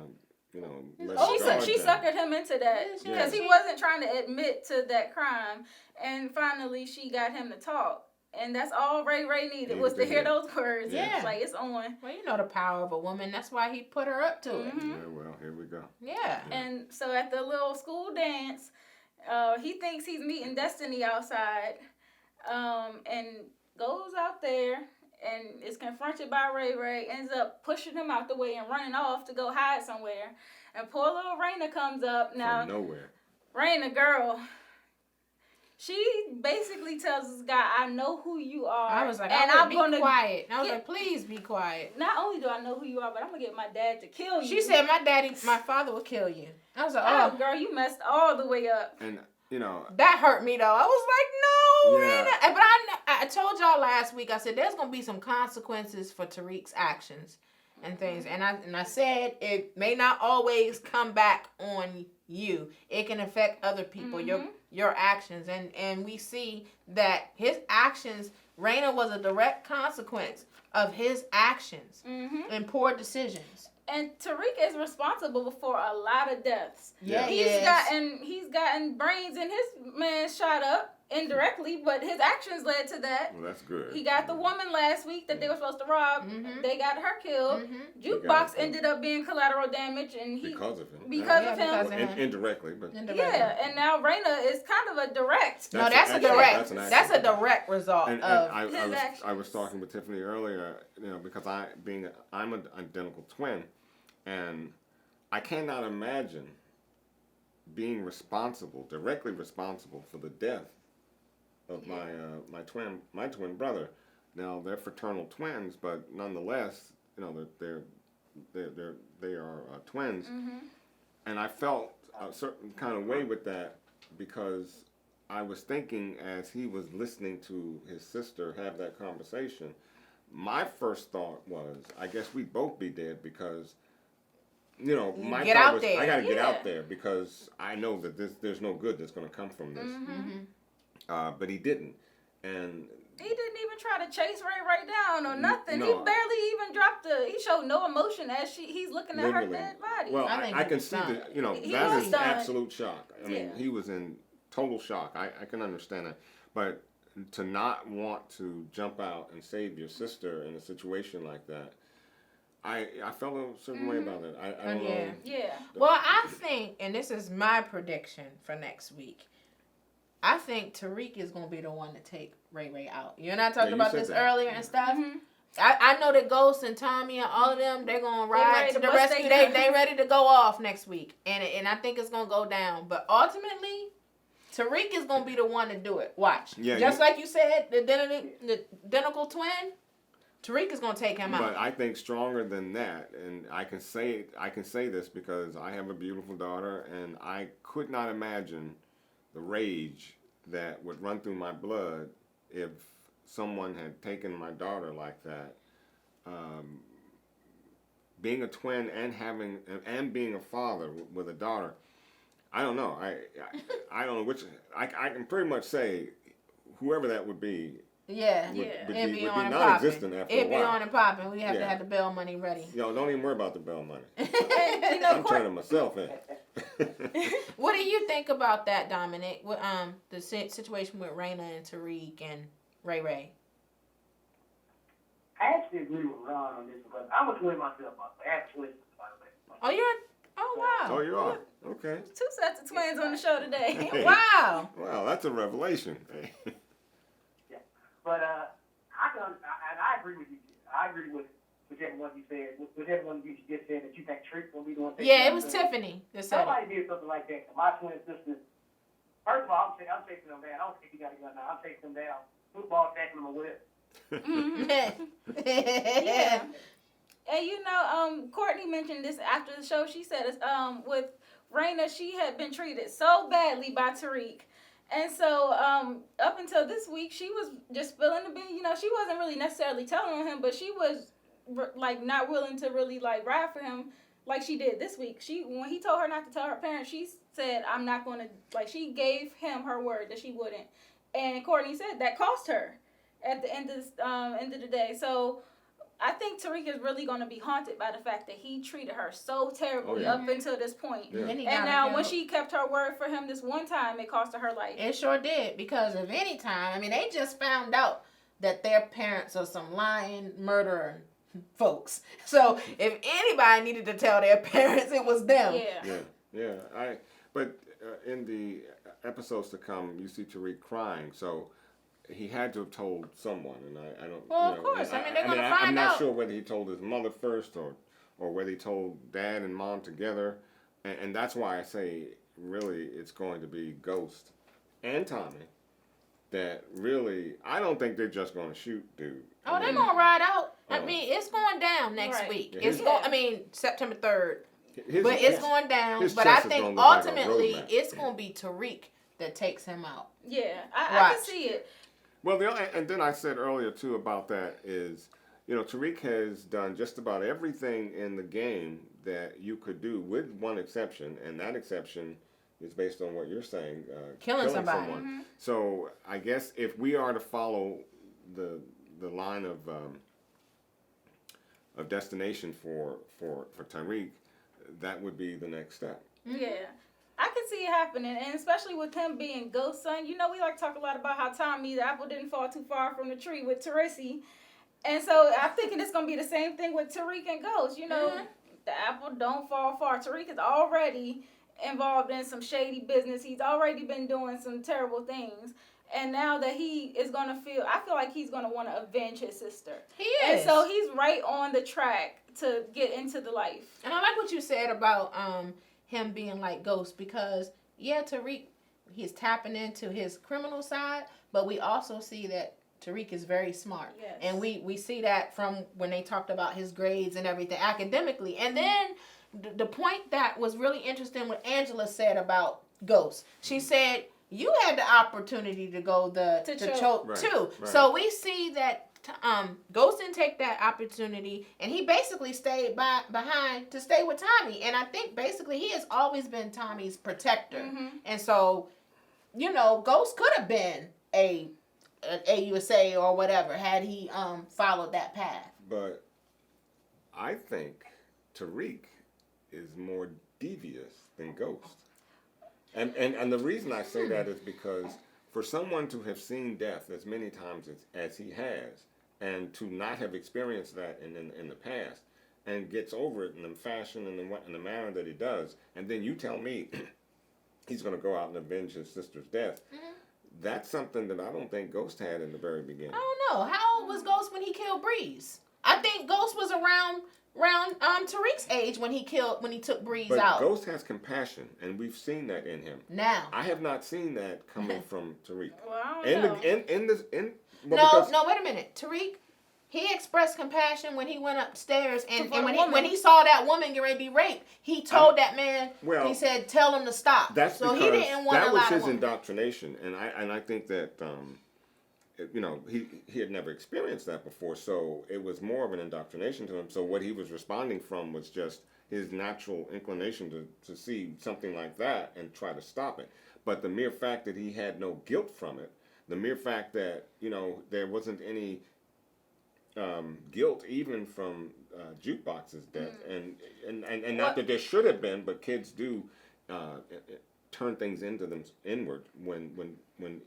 Speaker 3: let
Speaker 1: Oh,
Speaker 3: his guard
Speaker 1: she
Speaker 3: down.
Speaker 1: suckered him into that
Speaker 3: Yeah.
Speaker 1: because he wasn't trying to admit to that crime, and finally she got him to talk, and that's all Ray needed was to hear those words.
Speaker 2: Yeah.
Speaker 1: It's like it's on.
Speaker 2: Well, you know the power of a woman. That's why he put her up to it.
Speaker 3: Yeah, well, here we go.
Speaker 2: Yeah.
Speaker 1: And so at the little school dance, he thinks he's meeting Destiny outside, and goes out there and is confronted by Ray, ends up pushing him out the way and running off to go hide somewhere. And poor little Raina comes up. Now,
Speaker 3: From nowhere.
Speaker 1: Raina, girl, she basically tells this guy, I know who you are.
Speaker 2: I was like,
Speaker 1: and
Speaker 2: I'm
Speaker 1: gonna
Speaker 2: be quiet. I was
Speaker 1: get-
Speaker 2: like, please be quiet.
Speaker 1: Not only do I know who you are, but I'm going to get my dad to kill you.
Speaker 2: She said, my father will kill you. I was like,
Speaker 1: Oh,
Speaker 2: oh.
Speaker 1: girl, you messed all the way up.
Speaker 3: And,
Speaker 2: That hurt me though. I was like, no,
Speaker 3: Yeah.
Speaker 2: Raina. But I told y'all last week, I said there's gonna be some consequences for Tariq's actions and things. And I said it may not always come back on you. It can affect other people, your actions. And we see that his actions, Raina was a direct consequence of his actions and poor decisions.
Speaker 1: And Tariq is responsible for a lot of deaths.
Speaker 2: Yeah,
Speaker 1: He's gotten brains in his man shot up indirectly, but his actions led to that.
Speaker 3: well, that's good.
Speaker 1: He got the woman last week that they were supposed to rob. They got her killed. Jukebox ended up being collateral damage, and
Speaker 3: Because of him.
Speaker 1: because of him.
Speaker 2: because
Speaker 3: Well,
Speaker 2: of him.
Speaker 3: indirectly, but...
Speaker 1: Yeah, and now Raina is kind of a direct.
Speaker 2: That's a direct. That's a direct result
Speaker 3: And
Speaker 2: of
Speaker 3: I
Speaker 1: his
Speaker 3: was
Speaker 1: actions.
Speaker 3: talking with Tiffany earlier, because I'm an identical twin, and I cannot imagine being directly responsible for the death of my twin brother. Now they're fraternal twins, but nonetheless, they are twins, and I felt a certain kind of way with that because I was thinking as he was listening to his sister have that conversation, my first thought was, I guess we'd both be dead because, my
Speaker 2: get
Speaker 3: thought
Speaker 2: out
Speaker 3: was,
Speaker 2: there.
Speaker 3: I got to get
Speaker 1: Yeah.
Speaker 3: out there because I know that there's no good that's going to come from this. But he didn't, and
Speaker 1: He didn't even try to chase Ray down or nothing.
Speaker 3: No.
Speaker 1: He barely even he showed no emotion as he's looking at her
Speaker 3: literally.
Speaker 1: dead body.
Speaker 3: Well,
Speaker 2: I think
Speaker 3: I
Speaker 2: he
Speaker 3: can
Speaker 2: was
Speaker 3: see
Speaker 2: stunned.
Speaker 3: that,
Speaker 1: He
Speaker 3: that
Speaker 1: was
Speaker 3: is
Speaker 1: stunned.
Speaker 3: absolute shock. I mean,
Speaker 1: Yeah.
Speaker 3: he was in total shock. I can understand that. But to not want to jump out and save your sister in a situation like that, I felt a certain way about it. I don't know.
Speaker 1: Yeah.
Speaker 2: Well, I think, and this is my prediction for next week, I think Tariq is going to be the one to take Ray out. You and I talked
Speaker 3: you
Speaker 2: about
Speaker 3: said
Speaker 2: this
Speaker 3: that.
Speaker 2: earlier and stuff. I know that Ghost and Tommy and all of them, they're going to ride
Speaker 1: ready
Speaker 2: to
Speaker 1: to
Speaker 2: the
Speaker 1: bust
Speaker 2: rescue.
Speaker 1: they
Speaker 2: They ready to go off next week. And I think it's going to go down. But ultimately, Tariq is going to be the one to do it. Watch.
Speaker 3: Yeah,
Speaker 2: Just like you said, the identical twin, Tariq is going to take him
Speaker 3: But
Speaker 2: out.
Speaker 3: I think stronger than that, and I can say this because I have a beautiful daughter, and I could not imagine the rage that would run through my blood if someone had taken my daughter like that. Being a twin and being a father with a daughter, I don't know. I don't know which. I can pretty much say whoever that would be.
Speaker 2: Yeah,
Speaker 3: would be non-existent after a while.
Speaker 2: It'd be on and popping. We have to
Speaker 3: Yeah.
Speaker 2: have the bail money ready.
Speaker 3: Don't even worry about the bail money.
Speaker 1: And,
Speaker 3: I'm turning myself in.
Speaker 2: What do you think about that, Dominic? What, the situation with Raina and Tariq and Ray Ray?
Speaker 5: I actually agree with Ron on this because I'm a twin myself. I have twins, by the way.
Speaker 2: Oh, wow.
Speaker 3: Oh, you are? Okay.
Speaker 1: 2 sets of twins on the show today.
Speaker 3: Hey.
Speaker 2: Wow.
Speaker 3: Wow, that's a revelation.
Speaker 5: But I agree with you. I agree with whichever one you said, whichever one you just said that you think Tariq will be doing.
Speaker 2: Yeah, it was Tiffany that said it.
Speaker 5: Somebody did something like that. My twin sisters. First of all, I'm taking them down. I don't think you got a gun now. I'm taking them down. Football, tackling them with.
Speaker 1: Yeah. And Courtney mentioned this after the show. She said with Raina, she had been treated so badly by Tariq. And so up until this week, she was just spilling the beans. She wasn't really necessarily telling on him, but she was like not willing to really like ride for him like she did this week. When he told her not to tell her parents, she said, I'm not going to, like, she gave him her word that she wouldn't. And Courtney said that cost her at the end of the day. So I think Tariq is really going to be haunted by the fact that he treated her so terribly up until this point.
Speaker 3: Yeah.
Speaker 2: And
Speaker 1: now when she kept her word for him this one time, it cost her life.
Speaker 2: It sure did, because of any time, they just found out that their parents are some lying, murdering folks. So if anybody needed to tell their parents, it was them.
Speaker 3: Yeah. But in the episodes to come, you see Tariq crying, so he had to have told someone, and I don't.
Speaker 2: Well, of course. They're gonna find out.
Speaker 3: I'm not sure whether he told his mother first or whether he told dad and mom together, and that's why I say really it's going to be Ghost and Tommy. That really, I don't think they're just going to shoot dude.
Speaker 2: Oh, they're gonna ride out. It's going down next week.
Speaker 3: Yeah,
Speaker 2: September 3rd.
Speaker 3: His,
Speaker 2: But it's going down.
Speaker 3: his
Speaker 2: But I
Speaker 3: chest is
Speaker 2: think
Speaker 3: gonna look like a
Speaker 2: ultimately
Speaker 3: roadmap.
Speaker 2: it's going to be Tariq that takes him out.
Speaker 1: Yeah, I can see it.
Speaker 3: Well, and then I said earlier too about that is, Tariq has done just about everything in the game that you could do, with one exception, and that exception is based on what you're saying,
Speaker 2: Killing somebody.
Speaker 3: someone.
Speaker 1: Mm-hmm.
Speaker 3: So I guess if we are to follow the line of destination for Tariq, that would be the next step.
Speaker 1: Yeah. I can see it happening, and especially with him being Ghost son. We like to talk a lot about how Tommy, the apple didn't fall too far from the tree with Teresi. And so I'm thinking it's going to be the same thing with Tariq and Ghost. The apple don't fall far. Tariq is already involved in some shady business. He's already been doing some terrible things. And now that he is going to I feel like he's going to want to avenge his sister.
Speaker 2: He is.
Speaker 1: And so he's right on the track to get into the life.
Speaker 2: And I like what you said about him being like Ghost, because Tariq, he's tapping into his criminal side, but we also see that Tariq is very smart.
Speaker 1: Yes.
Speaker 2: And we see that from when they talked about his grades and everything academically. And then the point that was really interesting what Angela said about Ghost. She said, you had the opportunity to go to choke
Speaker 3: right,
Speaker 2: too.
Speaker 3: Right.
Speaker 2: So we see that Ghost didn't take that opportunity, and he basically stayed behind to stay with Tommy. And I think basically he has always been Tommy's protector.
Speaker 1: Mm-hmm.
Speaker 2: And so, Ghost could have been a USA or whatever had he followed that path.
Speaker 3: But I think Tariq is more devious than Ghost. And the reason I say that is because for someone to have seen death as many times as he has, and to not have experienced that in the past, and gets over it in the fashion and in the manner that he does, and then you tell me he's going to go out and avenge his sister's death, that's something that I don't think Ghost had in the very beginning.
Speaker 2: I don't know. How old was Ghost when he killed Breeze? I think Ghost was around Tariq's age when he took Breeze out.
Speaker 3: But Ghost has compassion, and we've seen that in him.
Speaker 2: Now
Speaker 3: I have not seen that coming from Tariq.
Speaker 1: Well, I don't know.
Speaker 2: no, wait a minute. Tariq, He expressed compassion when he went upstairs, and
Speaker 1: For the
Speaker 2: when
Speaker 1: woman.
Speaker 2: he saw that woman get ready to be raped, he told that man.
Speaker 3: Well,
Speaker 2: he said, "Tell him to stop."
Speaker 3: That's
Speaker 2: so
Speaker 3: because
Speaker 2: he didn't want
Speaker 3: that
Speaker 2: to
Speaker 3: was
Speaker 2: lie to
Speaker 3: his
Speaker 2: women.
Speaker 3: indoctrination, and I think that he had never experienced that before, so it was more of an indoctrination to him. So what he was responding from was just his natural inclination to see something like that and try to stop it. But the mere fact that he had no guilt from it, the mere fact that there wasn't any guilt even from Jukebox's death, and not that there should have been, but kids do turn things into them inward when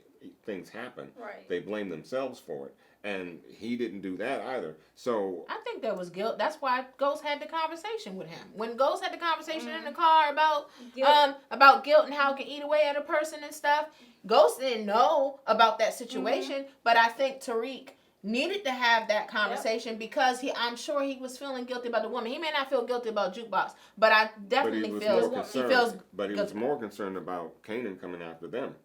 Speaker 3: things happen.
Speaker 1: Right.
Speaker 3: They blame themselves for it, and he didn't do that either. So
Speaker 2: I think there was guilt. That's why Ghost had the conversation with him. When Ghost had the conversation in the car about guilt and how it can eat away at a person and stuff, Ghost didn't know about that situation, but I think Tariq needed to have that conversation because I'm sure he was feeling guilty about the woman. He may not feel guilty about Jukebox, but I definitely feel he feels.
Speaker 3: But he was more concerned about Kanan coming after them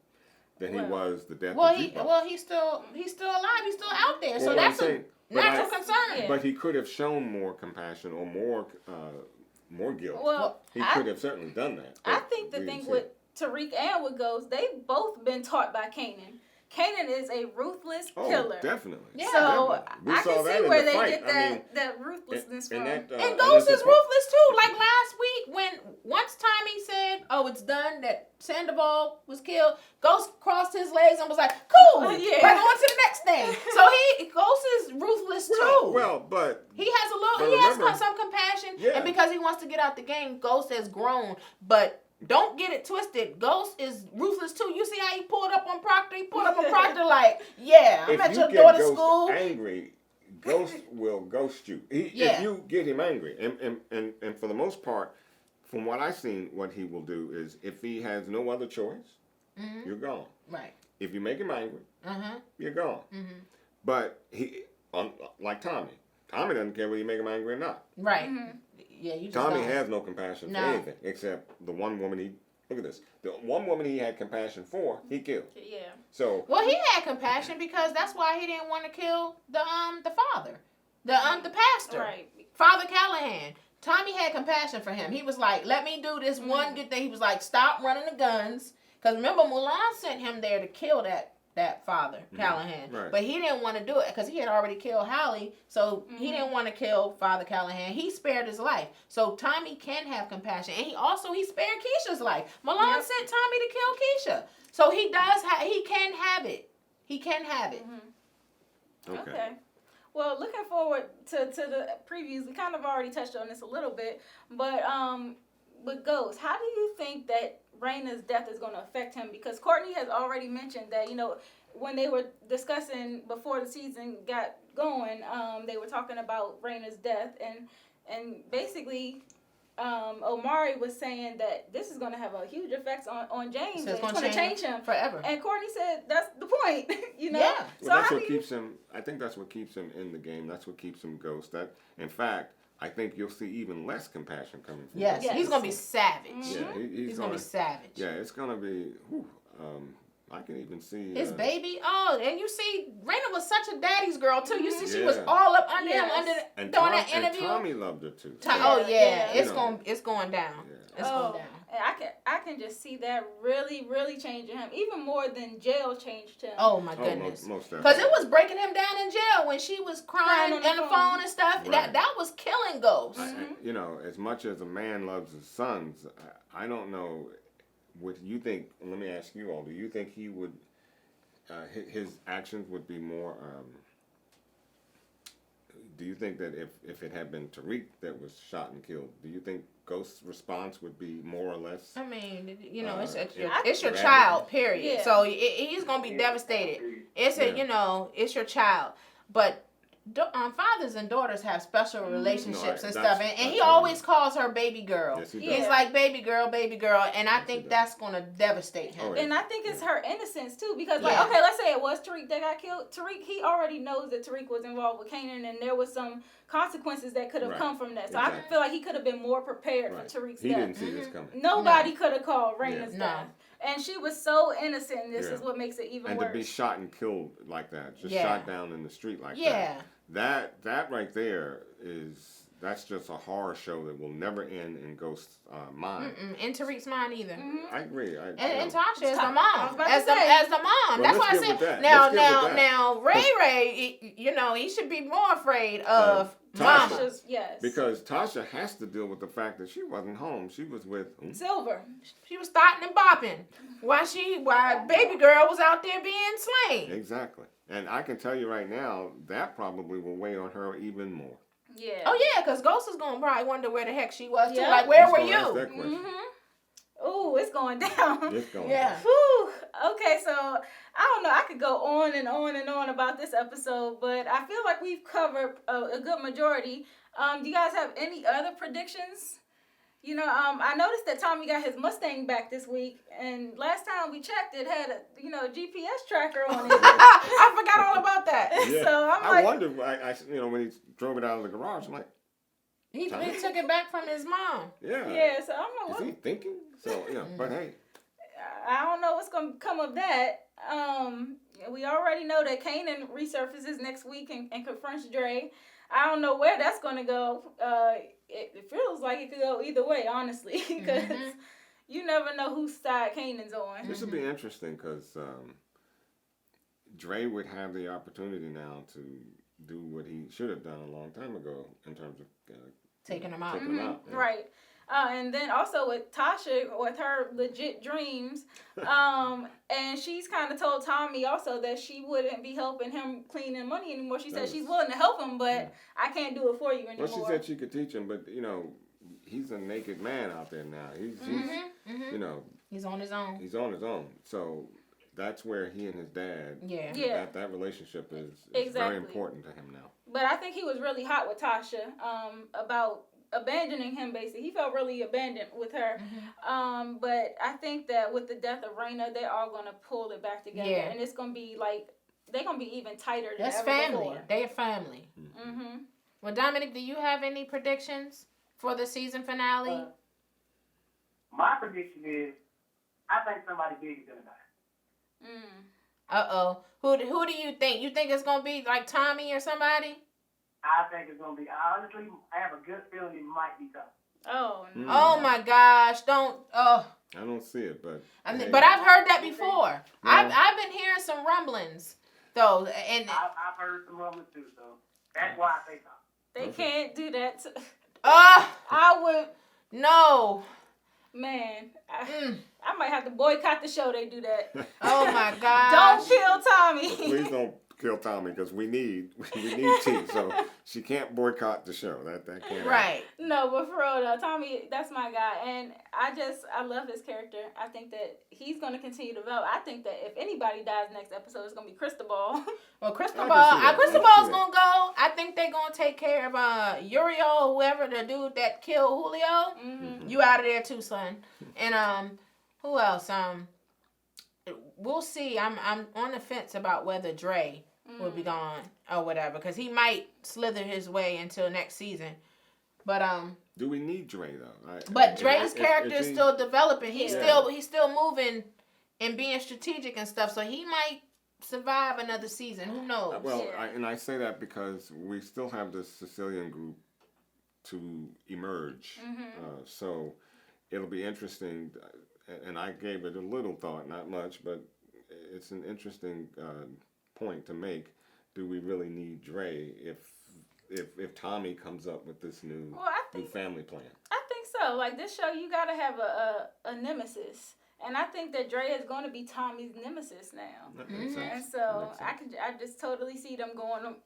Speaker 3: than he was the death of Jukebox.
Speaker 2: He's still alive. He's still out there.
Speaker 3: Well,
Speaker 2: So that's a natural concern.
Speaker 1: Yeah.
Speaker 3: But he could have shown more compassion or more guilt.
Speaker 1: Well,
Speaker 3: he could have certainly done that.
Speaker 1: I think the thing with Tariq and with Ghost, they've both been taught by Kanan. Kanan is a ruthless killer.
Speaker 3: Definitely.
Speaker 2: Yeah.
Speaker 1: So
Speaker 3: We
Speaker 1: I
Speaker 3: saw
Speaker 1: can
Speaker 3: that
Speaker 1: see
Speaker 3: in
Speaker 1: where
Speaker 3: the
Speaker 1: they
Speaker 3: fight.
Speaker 1: get that ruthlessness from.
Speaker 2: And Ghost is ruthless too. Like last week when once Tommy said, "Oh, it's done," that Sandoval was killed, Ghost crossed his legs and was like, "Cool,
Speaker 1: Yeah.
Speaker 2: we're on to the next thing." So Ghost is ruthless too.
Speaker 3: Well, but
Speaker 2: he has a little,
Speaker 3: but
Speaker 2: he
Speaker 3: remember,
Speaker 2: has some compassion,
Speaker 3: Yeah.
Speaker 2: and because he wants to get out the game, Ghost has grown, but. Don't get it twisted. Ghost is ruthless too. You see how he pulled up on Proctor? He pulled up on Proctor like, yeah, I'm at your daughter's school.
Speaker 3: If you get Ghost angry, Ghost will ghost you. If you get him angry, and for the most part, from what I've seen, what he will do is if he has no other choice, you're gone.
Speaker 2: Right.
Speaker 3: If you make him angry, you're gone. But like Tommy doesn't care whether you make him angry or not.
Speaker 2: Right. Yeah, you just
Speaker 3: Tommy
Speaker 2: don't.
Speaker 3: has no compassion for anything except the one woman look at this. The one woman he had compassion for, he killed.
Speaker 1: Yeah.
Speaker 3: So
Speaker 2: he had compassion because that's why he didn't want to kill the father, the pastor,
Speaker 1: Right.
Speaker 2: Father Callahan. Tommy had compassion for him. He was like, "Let me do this one good thing." He was like, "Stop running the guns," because remember Mulan sent him there to kill that Father Callahan,
Speaker 3: right.
Speaker 2: but he didn't want to do it because he had already killed Holly, so he didn't want to kill Father Callahan. He spared his life, so Tommy can have compassion, and he spared Keisha's life. Mulan sent Tommy to kill Keisha, so he does. He can have it. He can have it.
Speaker 1: Okay. Well, looking forward to the previews. We kind of already touched on this a little bit, but with Ghost, how do you think that Raina's death is going to affect him? Because Courtney has already mentioned that, when they were discussing before the season got going, they were talking about Raina's death, and basically Omari was saying that this is going to have a huge effect on James.
Speaker 2: So it's
Speaker 1: going to change him
Speaker 2: forever.
Speaker 1: And Courtney said that's the point,
Speaker 2: Yeah.
Speaker 3: Well,
Speaker 1: So
Speaker 3: that's
Speaker 1: how
Speaker 3: what
Speaker 1: do
Speaker 3: keeps him. I think that's what keeps him in the game. That's what keeps him Ghost. That, in fact, I think you'll see even less compassion coming from
Speaker 2: Yes,
Speaker 3: Ghost.
Speaker 2: he's gonna be savage.
Speaker 3: Yeah,
Speaker 2: he's gonna be savage.
Speaker 3: Yeah, it's gonna be. I can even see
Speaker 2: his baby. Oh, and you see, Raina was such a daddy's girl too. You see, she was
Speaker 3: Yeah.
Speaker 2: all up under him
Speaker 3: and
Speaker 2: during that interview.
Speaker 3: And Tommy loved her too.
Speaker 2: It's
Speaker 3: You know.
Speaker 2: going down. It's going down.
Speaker 1: And I can just see that really, really changing him, even more than jail changed him.
Speaker 2: Oh my goodness.
Speaker 3: Most
Speaker 2: because it was breaking him down in jail when she was crying on the phone and stuff.
Speaker 3: Right.
Speaker 2: That was killing Ghost.
Speaker 3: As much as a man loves his sons, I don't know what you think. Let me ask you all: do you think he would, his actions would be more? Do you think that if it had been Tariq that was shot and killed, do you think Ghost's response would be more or less?
Speaker 2: I mean, it's
Speaker 3: it's
Speaker 2: your
Speaker 3: your
Speaker 2: child, period.
Speaker 1: Yeah.
Speaker 2: So he's gonna be devastated. It's it's your child. But fathers and daughters have special relationships and stuff, and he always calls her baby girl.
Speaker 3: Yes, he does.
Speaker 2: He's like baby girl, and I think that's gonna devastate him.
Speaker 3: Oh, yeah.
Speaker 1: And I think it's her innocence too, because
Speaker 2: Yeah.
Speaker 1: okay, let's say it was Tariq that got killed. Tariq, he already knows that Tariq was involved with Kanan, and there was some consequences that could have come from that. So I feel like he could have been more prepared for Tariq's
Speaker 3: He
Speaker 1: death.
Speaker 3: didn't see this coming.
Speaker 1: Nobody could have called Raina's
Speaker 2: No.
Speaker 1: death. And she was so innocent, and this
Speaker 3: Yeah.
Speaker 1: is what makes it even
Speaker 3: And
Speaker 1: worse.
Speaker 3: to be shot and killed like that, just
Speaker 2: Yeah.
Speaker 3: shot down in the street like
Speaker 2: Yeah.
Speaker 3: that. that right there that's just a horror show that will never end in Ghost's mind.
Speaker 2: In Tariq's mind either.
Speaker 3: I agree.
Speaker 2: And Tasha is the
Speaker 1: I was
Speaker 2: mom.
Speaker 1: about to
Speaker 2: As the mom.
Speaker 3: Well,
Speaker 2: That's
Speaker 3: let's
Speaker 2: why I
Speaker 3: get
Speaker 2: said
Speaker 3: with that.
Speaker 2: now
Speaker 3: Let's get with that.
Speaker 2: now Ray, he should be more afraid of
Speaker 3: Tasha.
Speaker 2: mama.
Speaker 1: Yes.
Speaker 3: Because Tasha has to deal with the fact that she wasn't home. She was with
Speaker 1: Silver.
Speaker 2: She was starting and bopping while baby girl was out there being slain.
Speaker 3: Exactly. And I can tell you right now, that probably will weigh on her even more.
Speaker 1: Yeah.
Speaker 2: Oh yeah, because Ghost is gonna probably wonder where the heck she was too.
Speaker 1: Yeah.
Speaker 2: Like, where
Speaker 3: He's
Speaker 2: were
Speaker 3: gonna ask
Speaker 2: you?
Speaker 3: that question.
Speaker 1: Ooh, it's going down.
Speaker 3: It's going
Speaker 2: Yeah.
Speaker 3: down.
Speaker 1: Whew. Okay, so I don't know. I could go on and on and on about this episode, but I feel like we've covered a good majority. Do you guys have any other predictions? You know, I noticed that Tommy got his Mustang back this week, and last time we checked, it had a GPS tracker on it.
Speaker 2: I forgot all about that.
Speaker 3: Yeah.
Speaker 1: So I'm
Speaker 3: I
Speaker 1: like,
Speaker 3: wonder, when he drove it out of the garage, I'm like,
Speaker 2: He took it back from his mom.
Speaker 1: yeah. So I'm like,
Speaker 3: is he thinking? So, but hey.
Speaker 1: I don't know what's gonna come of that. We already know that Kanan resurfaces next week and confronts Dre. I don't know where that's gonna go. It feels like it could go either way, honestly, because you never know whose side Kanan's on.
Speaker 3: This would be interesting because Dre would have the opportunity now to do what he should have done a long time ago in terms of
Speaker 2: Taking him out.
Speaker 3: Yeah.
Speaker 1: Right. And then also with Tasha, with her legit dreams, and she's kind of told Tommy also that she wouldn't be helping him cleaning money anymore. She said she's willing to help him, but I can't do it for you anymore.
Speaker 3: Well, she said she could teach him, but he's a naked man out there now. He's
Speaker 2: He's on his own.
Speaker 3: He's on his own. So that's where he and his dad, that relationship is very important to him now.
Speaker 1: But I think he was really hot with Tasha about abandoning him, basically. He felt really abandoned with her. But I think that with the death of Raina, they're all going to pull it back together.
Speaker 2: Yeah.
Speaker 1: And it's going to be like, they're going to be even tighter than
Speaker 2: That's
Speaker 1: ever
Speaker 2: family.
Speaker 1: before.
Speaker 2: They're family. Well, Dominic, do you have any predictions for the season finale?
Speaker 5: My prediction is, I think somebody big is gonna die.
Speaker 2: Uh-oh. Who do you think? You think it's gonna be like Tommy or somebody?
Speaker 5: I think it's gonna be. Honestly, I have a good feeling it might be Tommy.
Speaker 1: Oh, no.
Speaker 2: Oh my gosh! Don't.
Speaker 3: I don't see it, but
Speaker 2: But I've heard that before. I've been hearing some rumblings though, and
Speaker 5: I've heard some rumblings too, so that's why I say Tommy.
Speaker 1: They can't do that.
Speaker 2: I
Speaker 1: would.
Speaker 2: no.
Speaker 1: Man, I might have to boycott the show. They do that.
Speaker 2: Oh my gosh!
Speaker 1: Don't kill Tommy.
Speaker 3: But please don't kill Tommy because we need tea. So she can't boycott the show. That can't happen.
Speaker 2: Right.
Speaker 1: No, but for real though, Tommy, that's my guy, and I love his character. I think that he's gonna continue to develop. I think that if anybody dies next episode, it's gonna be Cristobal.
Speaker 2: Well, Cristobal's gonna go. I think they're gonna take care of Uriel, whoever the dude that killed Julio. You out of there too, son. And who else? We'll see. I'm on the fence about whether Dre will be gone or whatever, because he might slither his way until next season. But
Speaker 3: do we need Dre though?
Speaker 2: But Dre's character is still developing. He's
Speaker 1: Yeah.
Speaker 2: still moving and being strategic and stuff. So he might survive another season. Who knows?
Speaker 3: Well, I say that because we still have the Sicilian group to emerge. So it'll be interesting. And I gave it a little thought, not much, but it's an interesting point to make. Do we really need Dre if Tommy comes up with this new family plan?
Speaker 1: I think so. Like this show, you gotta have a nemesis, and I think that Dre is going to be Tommy's nemesis now.
Speaker 3: That makes sense.
Speaker 1: And so I just totally see them going,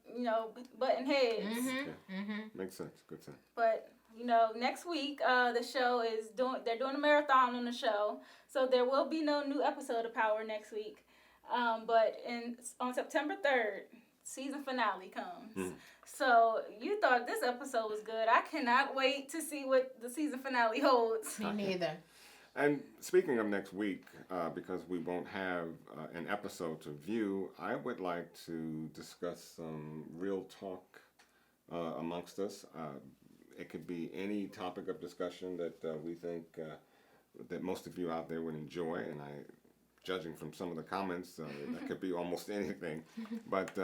Speaker 1: butting heads.
Speaker 3: Makes sense. Good sense.
Speaker 1: But next week, the show they're doing a marathon on the show, so there will be no new episode of Power next week. But on September 3rd, season finale comes. So you thought this episode was good. I cannot wait to see what the season finale holds.
Speaker 2: Me neither.
Speaker 3: And speaking of next week, because we won't have an episode to view, I would like to discuss some real talk amongst us. It could be any topic of discussion that we think that most of you out there would enjoy, and I judging from some of the comments, that could be almost anything. But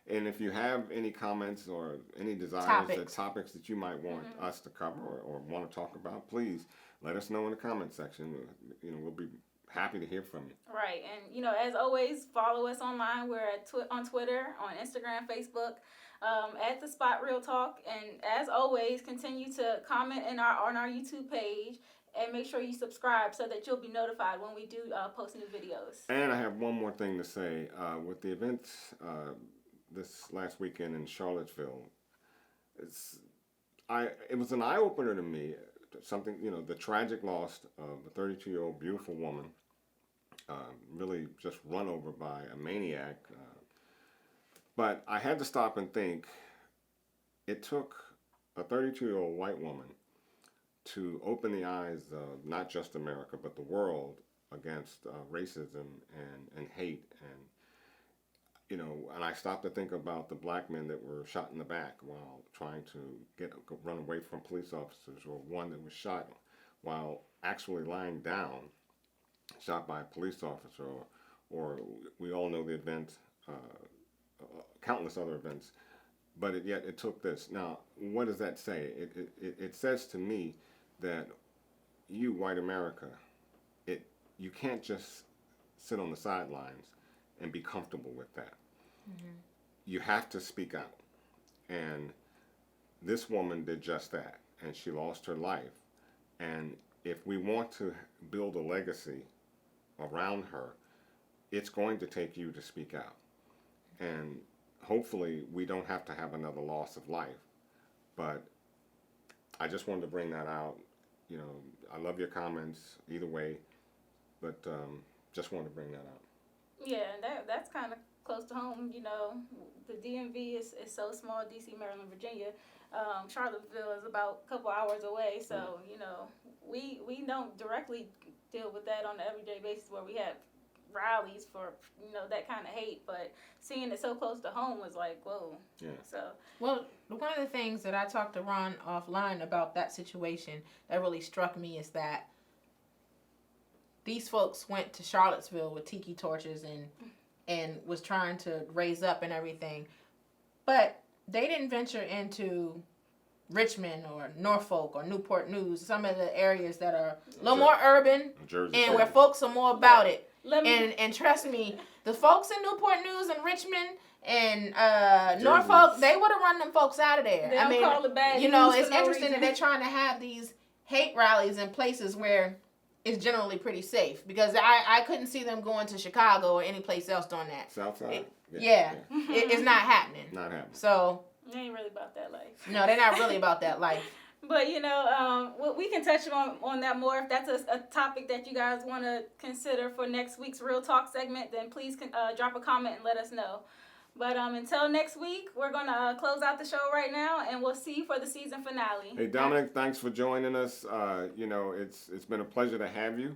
Speaker 3: and if you have any comments or any desires or topics that you might want us to cover or want to talk about, please let us know in the comment section. We'll be happy to hear from you.
Speaker 1: Right, and as always, follow us online. We're on Twitter, on Instagram, Facebook, at The Spot Real Talk, and as always, continue to comment on our YouTube page. And make sure you subscribe so that you'll be notified when we do post new videos.
Speaker 3: And I have one more thing to say. With the events this last weekend in Charlottesville, it was an eye-opener to me. Something, the tragic loss of a 32-year-old beautiful woman, really just run over by a maniac. But I had to stop and think, it took a 32-year-old white woman to open the eyes of not just America, but the world against racism and hate. And, and I stopped to think about the black men that were shot in the back while trying to run away from police officers, or one that was shot while actually lying down, shot by a police officer, or we all know the event, countless other events. But yet it took this. Now, what does that say? It says to me that you, white America, you can't just sit on the sidelines and be comfortable with that. Mm-hmm. You have to speak out. And this woman did just that, and she lost her life. And if we want to build a legacy around her, it's going to take you to speak out. And hopefully we don't have to have another loss of life. But I just wanted to bring that out. I love your comments either way, but just wanted to bring that out.
Speaker 1: Yeah, that's kind of close to home. The DMV is so small. DC, Maryland, Virginia. Charlottesville is about a couple hours away. So, we don't directly deal with that on an everyday basis where we have rallies for, that kind of hate. But seeing it so close to home was like, whoa.
Speaker 3: Yeah.
Speaker 1: So.
Speaker 2: Well, one of the things that I talked to Ron offline about that situation that really struck me is that these folks went to Charlottesville with tiki torches and was trying to raise up and everything. But they didn't venture into Richmond or Norfolk or Newport News, some of the areas that are a little more urban and where folks are more about it. And trust me, the folks in Newport News and Richmond and Norfolk, they would have run them folks out of there.
Speaker 1: They don't call it bad news
Speaker 2: it's
Speaker 1: for no
Speaker 2: interesting
Speaker 1: reason.
Speaker 2: that they're trying to have these hate rallies in places where it's generally pretty safe, because I couldn't see them going to Chicago or any place else doing that.
Speaker 3: Southside?
Speaker 2: It's not happening.
Speaker 3: Not happening.
Speaker 2: So
Speaker 1: they ain't really about that life.
Speaker 2: No, they're not really about that life.
Speaker 1: But, we can touch on that more. If that's a topic that you guys want to consider for next week's Real Talk segment, then please drop a comment and let us know. But until next week, we're going to close out the show right now, and we'll see you for the season finale.
Speaker 3: Hey, Dominic, thanks for joining us. It's been a pleasure to have you.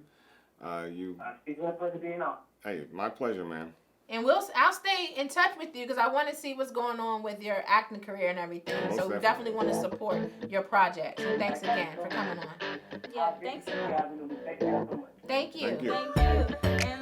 Speaker 5: It's a pleasure being on.
Speaker 3: Hey, my pleasure, man.
Speaker 2: And I'll stay in touch with you because I want to see what's going on with your acting career and everything.
Speaker 3: Yeah,
Speaker 2: so we definitely want to support your project. So thanks again for coming on.
Speaker 1: Yeah, thanks.
Speaker 2: Thank you.
Speaker 3: Thank you.
Speaker 1: Thank you. And